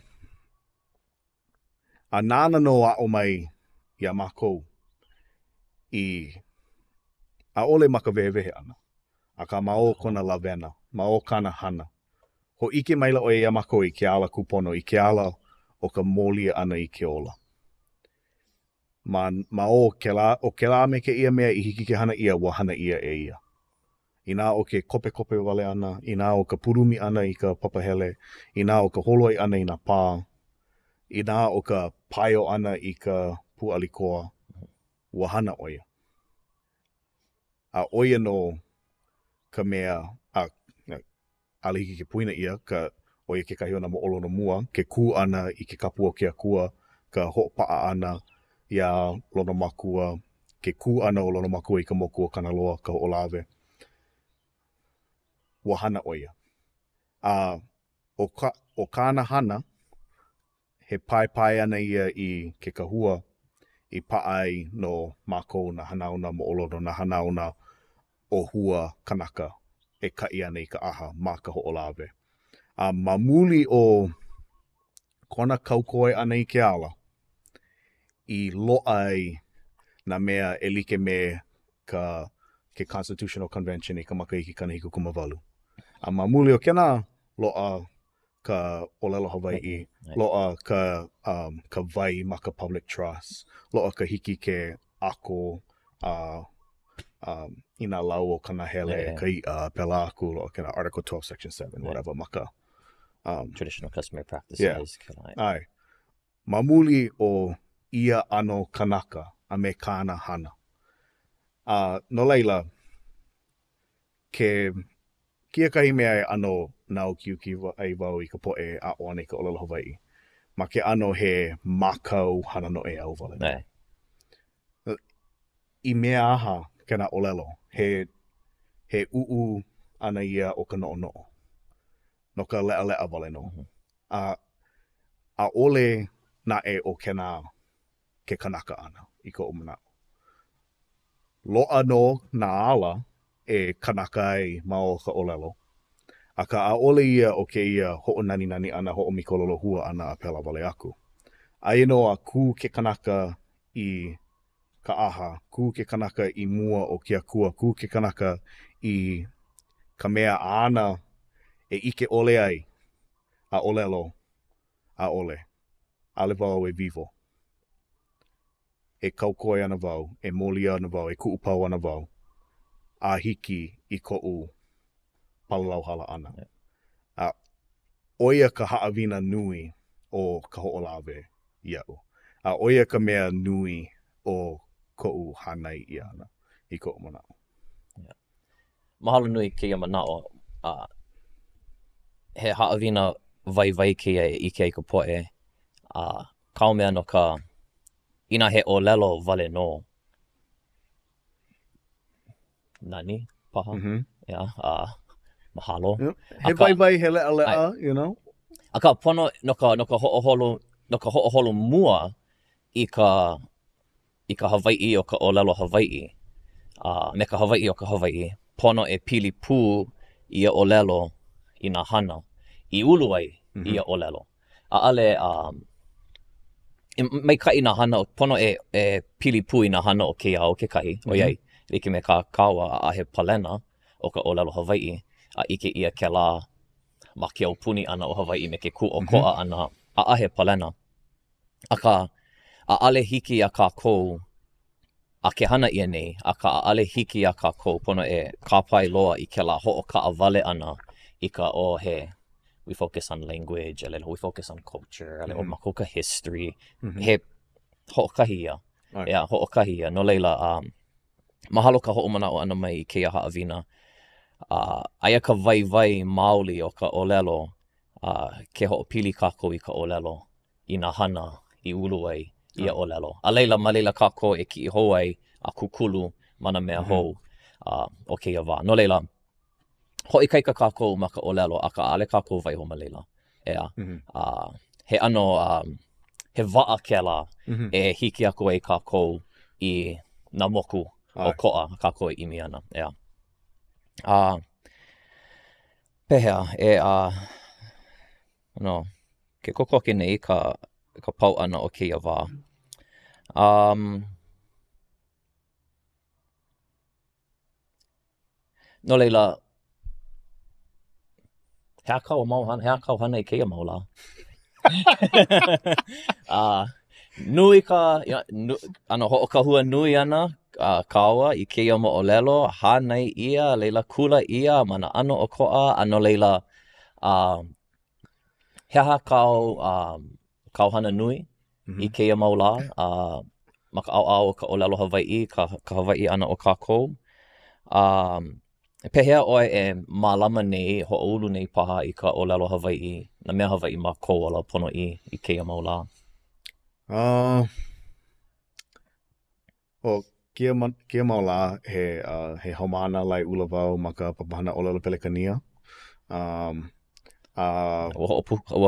S2: a nāna no a'o mai ia mākou a ole maka vehevehe ana. A ka mao kona lavena, mao kana hana. Ho ike maila o ia mākou I ke ala kupono, I ke ala o ka molia ana I ke ola. Ma o ke la me ke ia mea I hiki ke hana ia, wa hana ia e ia. I nā o ke kope wale ana, I nā o ka purumi ana I ka papahele, I nā o ka holoi ana I nā pā, I nā o ka paio ana I ka pu'alikoa, wa hana oia. A oia no ka mea, ala hiki ke puina ia, ka oia ke kahi o na mo'olo no mua, ke kū ana I ke kapua ke akua, ka ho'opa'a ana ia lono makua, ke kū ana o lono makua I ka moku o Kanaloa, ka ho'olawe. Wa hana oia. O kāna hana, he pai ana ia I ke kahua, I pa'ai no mākou na hanauna mo'olono, na hanauna o hua kanaka e ka'i ana I ka aha ma ka ho'olawe. Ma muli o kona kaukoe ana I ke ala, I lo'a ai na mea e like me ke Constitutional Convention I ka makahiki kanahiku kumawalu. Ma muli o kena lo'a ka olelo Hawaii, lo'a ka vai ma ka public trust, lo'a ka hiki ke ako I nā lau o kana hele ka i'a pela aku, lo'a kena Article 12, Section 7, whatever, maka.
S3: Traditional customary practices.
S2: Yeah. Ai. Ma muli o ia ano kanaka a me kāna hana. No leila, kia kahi mea e ano nau kiuki ai wau I ka po'e a o ana I ka olelo Hawaii. Ma ke ano he mākau hana no e au wale.
S3: Nei.
S2: I mea aha kena olelo, he uu ana ia o ka no'o. No ka lea wale no. A ole na e o ke kanaka ana I ka umana. Lo'a no na ala e kanaka ai ma o ka olelo. A ka a ole ia o ke ia ho'o nani ana ho'o mikololo hua ana a pela wale aku. Ai no a ku ke kanaka I ka aha, ku ke kanaka I mua o ke akua, ku ke kanaka I ka mea ana e ike ole ai a olelo a ole. Ale wau e vivo. e kaukoe ana wau, e molia ana wau, e kuupau ana wau, a hiki i ko'u palalauhala ana. Yeah. Oia ka haawina nui o ka ho'olawe ia'u. Oia ka mea nui o ko'u hanai i ana, i ko'u mana'o.
S3: Yeah. Mahalo nui keia mana'o. He haawina vai keia e ike ai ka po'e. Kao mea no ka ina he olelo wale no. Nani? Paha? Yeah. Mahalo.
S2: Yeah. He vai he lea, you know?
S3: Aka pono no ka ho'oholo mua i ka Hawaii o ka olelo Hawaii. Me ka Hawaii o ka Hawaii. Pono e pili pū ia olelo i nā hana. I ulu ai ia olelo. Ale mai kai nā hana, pono e pili pū i nā hana o ke au ke kai. O iai, like me ka kawa a he palena o ka olelo Hawaii. A ike ia ke la ma ke au puni ana o Hawaii me ke ku o koa ana a ahe palena. Aka a ale hiki a ka kou a ke hana ia nei, aka a ale hiki a ka kou pono e kāpai loa i ke la ho'o ka awale ana i ka o he we focus on language, we focus on culture, o makoka history, he ho'okahi ia. Yeah, ho'okahi ia. No leila, mahalo ka ho'omana o ana mai i keia haawina. Aia ka vai maoli o ka olelo, ke ho'opili kākou i ka olelo, i nā hana, i ulu ai, ia olelo. A leila ma leila kākou e ki i hou ai a kukulu mana mea hou o keia wā. No leila, hoi kaika kākou ma ka olelo, a ka ale kākou vai ho ma leila. Ea, he ano, he waa ke la, e hiki ako ai kākou i nā moku o koa kākou i imi ana. Ea. Pehea, no, ke kokoke nei ka pau ana o keia wā. No leila, he akau hana I keia maula. Nui ka, ana ho'okahua nui ana, kaua I keia mo olelo, hanai ia, leila kula ia, mana ano o koa, ano leila, he aha kau hana nui I keia maula, maka au ka olelo Hawaii, ka Hawaii ana o kākou. Pehea oe e mālama nei, ho'oulu nei paha I ka olelo Hawaii, na mea Hawaii ma kou ala pono I keia maula.
S2: Kia maula he haumana lai ula wau ma ka papahana olelo Pelekania.
S3: Ua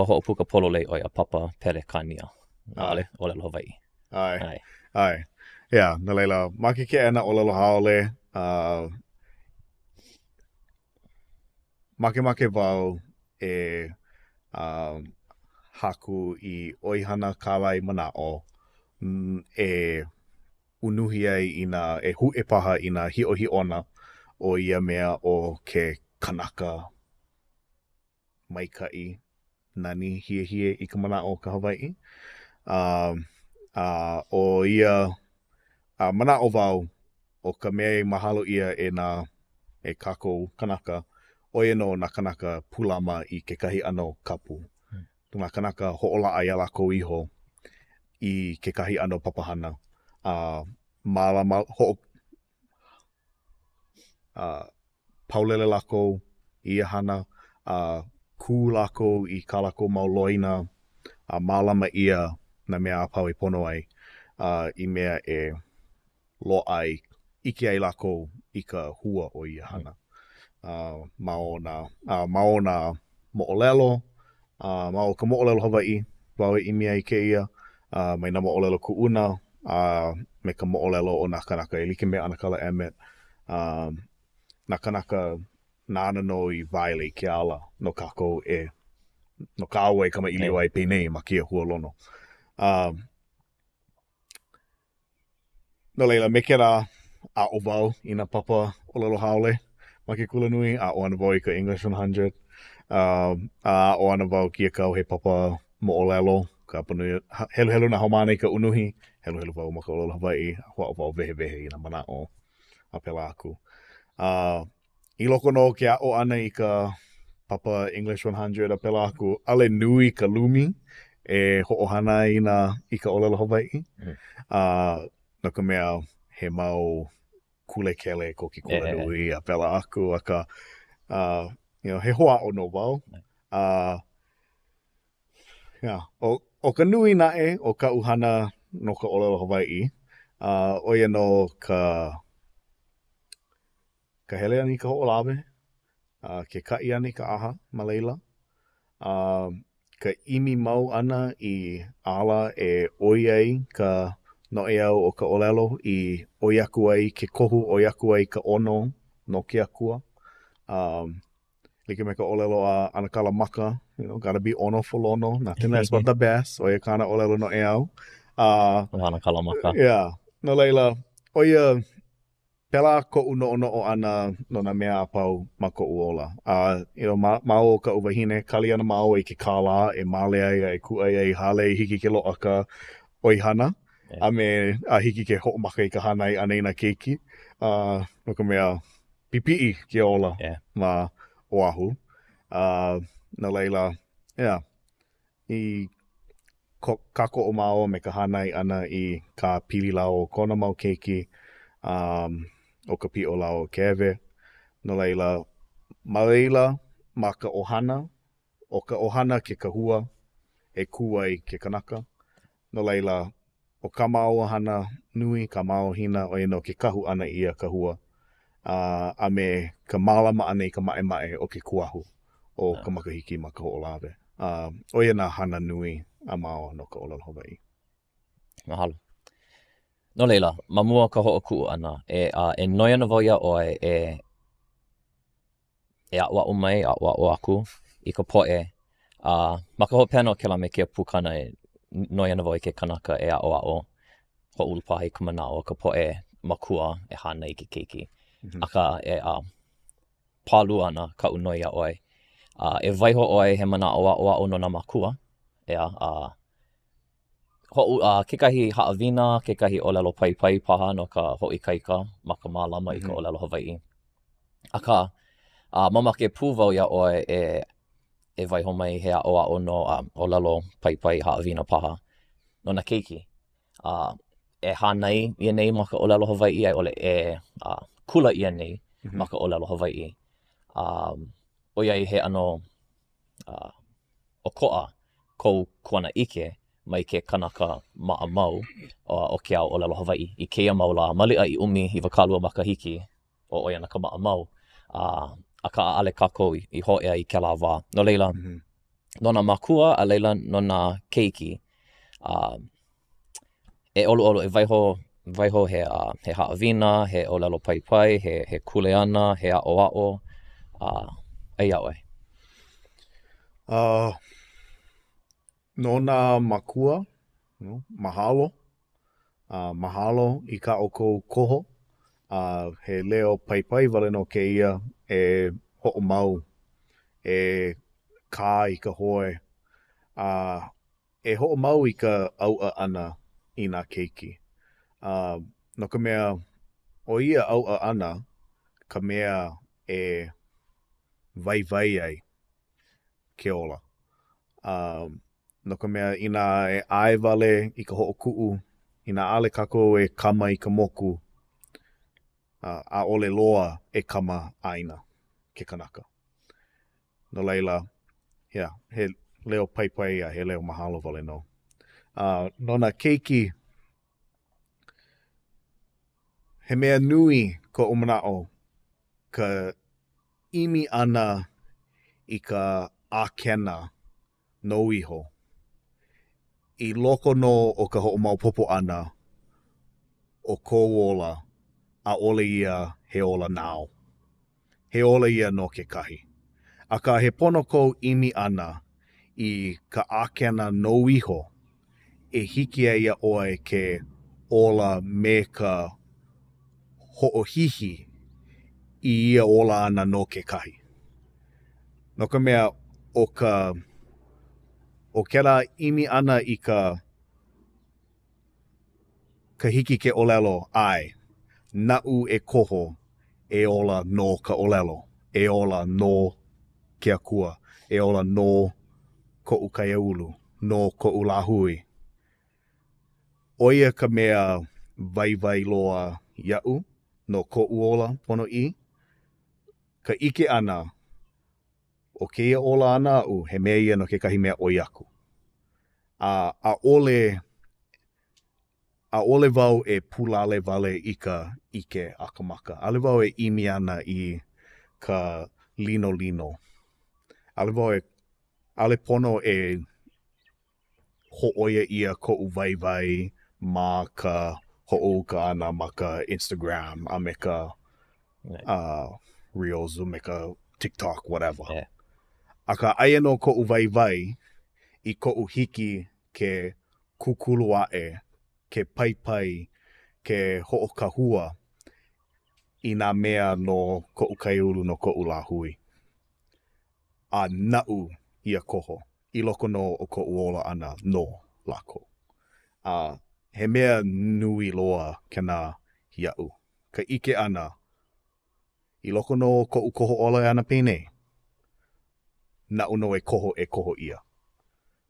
S3: ho'opuka pololei oi a papa Pelekania. Ale, olelo Hawaii.
S2: Ai. Yeah, na leila, maki ke ana olelo haole, make wau e haku I oihana kālai mana'o e unuhi ai e hu'e paha I nā hi'ohi'ona o ia mea o ke kanaka maika'i nani hie I ka mana'o ka Hawaii. O ia mana'o wau o ka mea mahalo ia e kākou kanaka o ia no nā kanaka pulama I ke kahi ano kapu. Nā kanaka ho'ola'a ia lako iho I ke kahi ano papahana. Mālama paulele lako ia hana, kū lako I kā lako mauloina, mālama ia na mea apau pono ai, I mea e lo ai, ike ai lako I ka hua o ia hana. Mao na mo'olelo, mao ka mo'olelo Hawaii, wau I mea I ke ia, mai na mo'olelo ku'una, me ka mo'olelo o nā kanaka e like mea ana kala emet, nā kanaka nāna no I vaile ke ala no kākou no ka awa e kama iliwa I pēnei ma kia hualono. No leila, me ke rā a o wau I nā papa olelo haole ma ke kula nui, a o ana wau I ka English 100, a o ana wau kia kau he papa mo'olelo, ka helu na haumane ka unuhi helu wau ma ka olelo Hawaii, hua wau wehe i na mana'o a pela aku. I loko no ke a'o ana i ka Papa English 100 a pela aku, ale nui ka lumi e ho'ohana i ka olelo Hawaii. No ka mea he mau kule kele ko ki kula nui a pela aku a ka, he hoa o no wau. O ka nui nae o ka uhana no ka olelo Hawaii, oia no ka hele ani ka ho'olawe, ke ka'i ani ka aha ma leila, ka imi mau ana i ala e oi ai ka no'e au o ka olelo i oi aku ai ke kohu, oi aku ai ka ono no ke akua. Like me ka olelo a Anakala Maka, gotta be ono for lono, nothing less but the best, oia kana olelo no'e au.
S3: Anakala Maka.
S2: Yeah, no leila, oia pela ko'u no'o ana no na mea apau ma ko'u ola. Mao ka uwahine, kali ana mao i ke kāla, e male ai, e ku'ai ai, hale i hiki ke lo'aka oihana, a me a hiki ke ho'omaka i ka hanai anei na keiki. No ka mea pipi'i ke ola ma Oahu. No leila, i ka ko'o mao me ka hanai ana i ka pili lau o kona mau keiki, o ka pi'o lau o kewe. No leila, ma leila, ma ka ohana, o ka ohana ke kahua, e kū ai ke kanaka. No leila, o ka mau ohana nui, ka mau hina, o no ke kahu ana ia kahua. A me ka mālama ana i ka mae o ke kuahu o ka makahiki ma ka ho'olawe. Oia nā hana nui a mao no ka olelo Hawaii.
S3: Mahalo. No leila, ma mua ka ho'oku'u ana, e noi ana wau ia oe e a'wa'o mai, a'wa'o aku i ka po'e. Ma ka ho'opena o kela me ke pūkana e noi ana wau i ke kanaka e a'wa'o ho'ulu paha i ka mana'o ka po'e makua e hana i ke keiki. Aka e palu ana ka unoi a oe. E waiho oe he mana'o a'wa'o no na makua. Kekahi ha'awina, kekahi olelo pai paha no ka ho'ikaika ma ka mālama i ka olelo Hawaii. Aka, mamake pū wau ia oe e waiho mai he a'o no olelo pai ha'awina paha no na keiki. E hānai ia nei ma ka olelo Hawaii ai ole e kula ia nei ma ka olelo Hawaii. O iai he ano o ko'a kou kuana ike mai ke kanaka ma'a mau o ke au olelo Hawaii. I keia mau la mali'a i umi i wakalua makahiki o oia na ka ma'a mau. A ka a'ale kako i ho'ea i ke la wā. No leila, no na makua a leila no na keiki. E olu e waiho he ha'awina, he olelo pai, he kuleana, he a'o. Ai au ai.
S2: No nā makua, mahalo. Mahalo i ka o kou koho. He leo pai wale no ke ia e ho'o mau, e kā i ka hoe. E ho'o mau i ka au'a ana i nā keiki. No ka mea, o ia au'a ana, ka mea e vai ai ke ola. No ka mea i nā e ae wale i ka ho'o ku'u, i nā ale kako e kama i ka moku, a ole loa e kama aina ke kanaka. No leila, he leo pai a he leo mahalo wale no. No na keiki, he mea nui ko o mana'o ka imi ana i ka ākena no iho. I loko no o ka ho'o maupopo ana o kou ola a ole ia he ola nao. He ola ia no ke kahi. Aka he pono kou imi ana i ka ākena no iho e hiki a ia oe ke ola me ka ho'ohihi i ia ola ana no ke kahi. No ka mea o kera imi ana i ka ka hiki ke olelo ai. Na'u e koho e ola no ka olelo. E ola no ke akua. E ola no ko'u kaiaulu. No ko'u lahui. Oia ka mea vai loa ia'u no ko'u ola pono I. Ka ike ana o keia ola ana a'u he mea ia no kekahi mea oiaku. A ole wau e pulale wale I ka ike akamaka. Ale wau e imi ana I ka lino. Ale pono e ho'oia ia ko'u vai ma ka ho'ouka ana ma ka Instagram a me ka Reels me ka TikTok, whatever.
S3: Yeah.
S2: Aka aia no ko'u vai I ko'u hiki ke kukulu a'e, ke pai, ke ho'okahua I nā mea no ko'u kaiulu no ko'u lahui. A na'u ia koho I loko no o ko'u ola ana no lako. He mea nui loa kena ia'u. Ka ike ana I loko no ko'u koho ola ana pene. Na'u no e koho ia.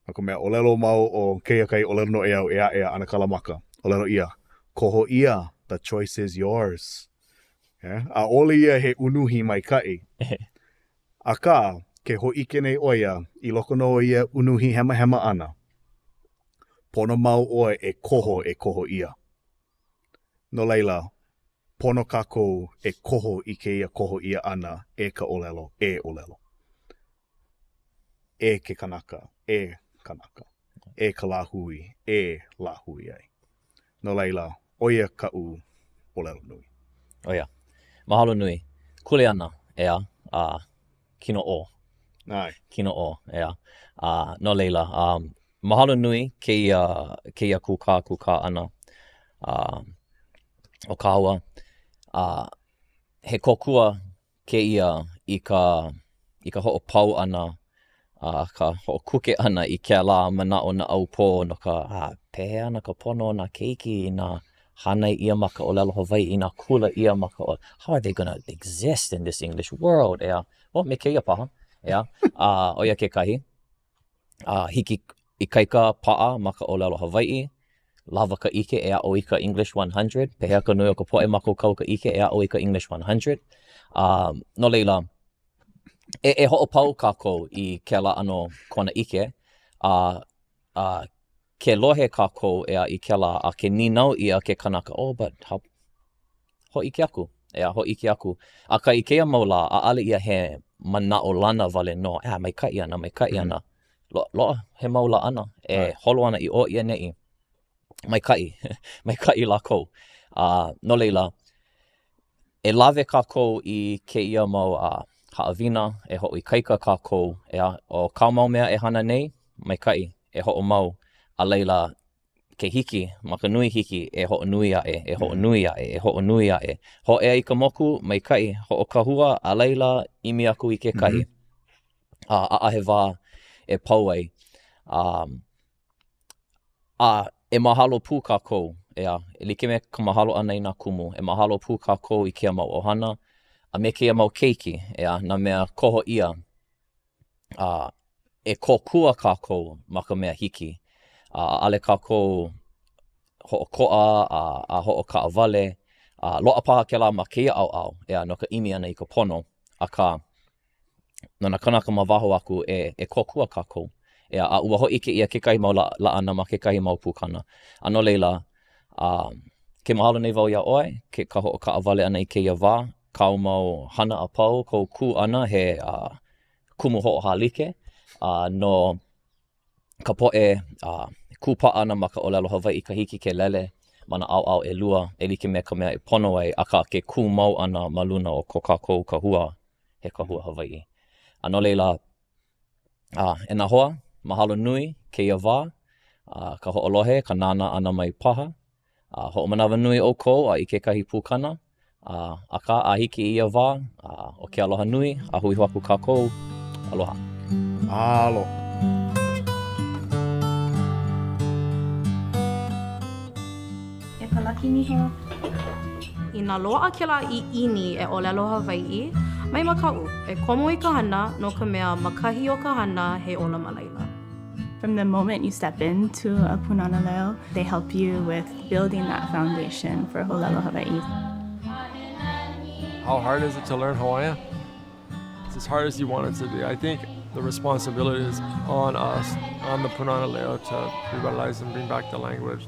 S2: Ako mea olelo mau o keia kai olelo no e au ea ana kalamaka. Olelo ia. Koho ia. The choice is yours. Yeah? A ole ia he unuhi mai kai. Aka, ke ho'ike nei oia, I loko no ia unuhi hema ana. Pono mau oe e koho ia. No leila, pono kākou e koho I keia koho ia ana e ka olelo, e olelo. E ke kanaka, e kanaka. E ka lahui, e lahui ai. No leila, oia ka'u olelo nui.
S3: Oia. Mahalo nui. Kule ana, ea, kino o.
S2: Ai.
S3: Kino o, ea. No leila, mahalo nui keia kuka ana o kāua. He kokua keia I ka ho'opau ana, ka ho'okuke ana I ke la mana'o na au pō no ka pehe ana ka pono na keiki I nā hanai ia maka olelo Hawaii I nā kula ia maka o. How are they gonna exist in this English world? Ea, me keia paha. Ea, oia kekahi. Hiki I kaika pa'a maka olelo Hawaii. Lava ka ike ea o I ka English 100. Pehea ka nui o ka poe mako kau ka ike ea o I ka English 100. No leila, e ho'opau kākou I ke la ano kona ike. Ke lohe kākou ea I ke la a ke ninau ia ke kanaka. Oh, but how... Ho'ike aku. Ea, ho'ike aku. Aka I keia maula, a ale ia he mana'o lana wale no. Mai kai ana. Loa, he maula ana. E holo ana I o ia nei. Mai kai lako. No leila, e lawe kākou I keia mau haawina, e ho'o I kaika kākou, o kā mau mea e hana nei, mai kai, e ho'o mau, a leila ke hiki, maka nui hiki, e ho'o nui ae. Ho ea I ka moku, mai kai, ho'o kahua, a leila, imi aku I ke kahi. A ahe wā e pau ai. E mahalo pū kākou, e like me ka mahalo ana I nā kumu, e mahalo pū kākou I kia mau ohana, a me kia mau keiki, nā mea koho ia, e kōkua kākou ma ka mea hiki, ale kākou ho'o ko'a, a ho'o kaawale, loa paha ke la ma keia au, no ka imi ana I ka pono, aka, no na kanaka ma waho aku e kōkua kākou, a ua ho'i ke ia kekahi mau la ana ma kekahi mau pūkana. Ano leila, ke mahalo nei wau ia oe, ke ka ho'o kaawale ana I keia wā, kau mau hana a pau, kou kū ana he kumu ho'o halike, no ka po'e kūpa ana ma ka olelo Hawaii ka hiki ke lele, mana au e lua, e like me ka mea I pono ai, aka ke kū mau ana ma luna o ko kākou ka hua, he ka hua Hawaii. Ano leila, e nā hoa, mahalo nui, keia wā, ka ho'olohe, ka nāna ana mai paha, ho'o manawa nui o kou, I kekahi pūkana, aka a hiki ia wā, o ke aloha nui, a hui hoaku kākou, aloha.
S2: Aloha.
S4: E ka miho.
S5: I nā loa'a kela I ini e ʻōlelo Hawaiʻi, mai maka'u, e komo I ka hana no ka mea makahi o ka hana he ola ma laila.
S4: From the moment you step into a punana leo, they help you with building that foundation for Holelo Hawaii.
S6: How hard is it to learn Hawaiian? It's as hard as you want it to be. I think the responsibility is on us, on the punana leo, to revitalize and bring back the language.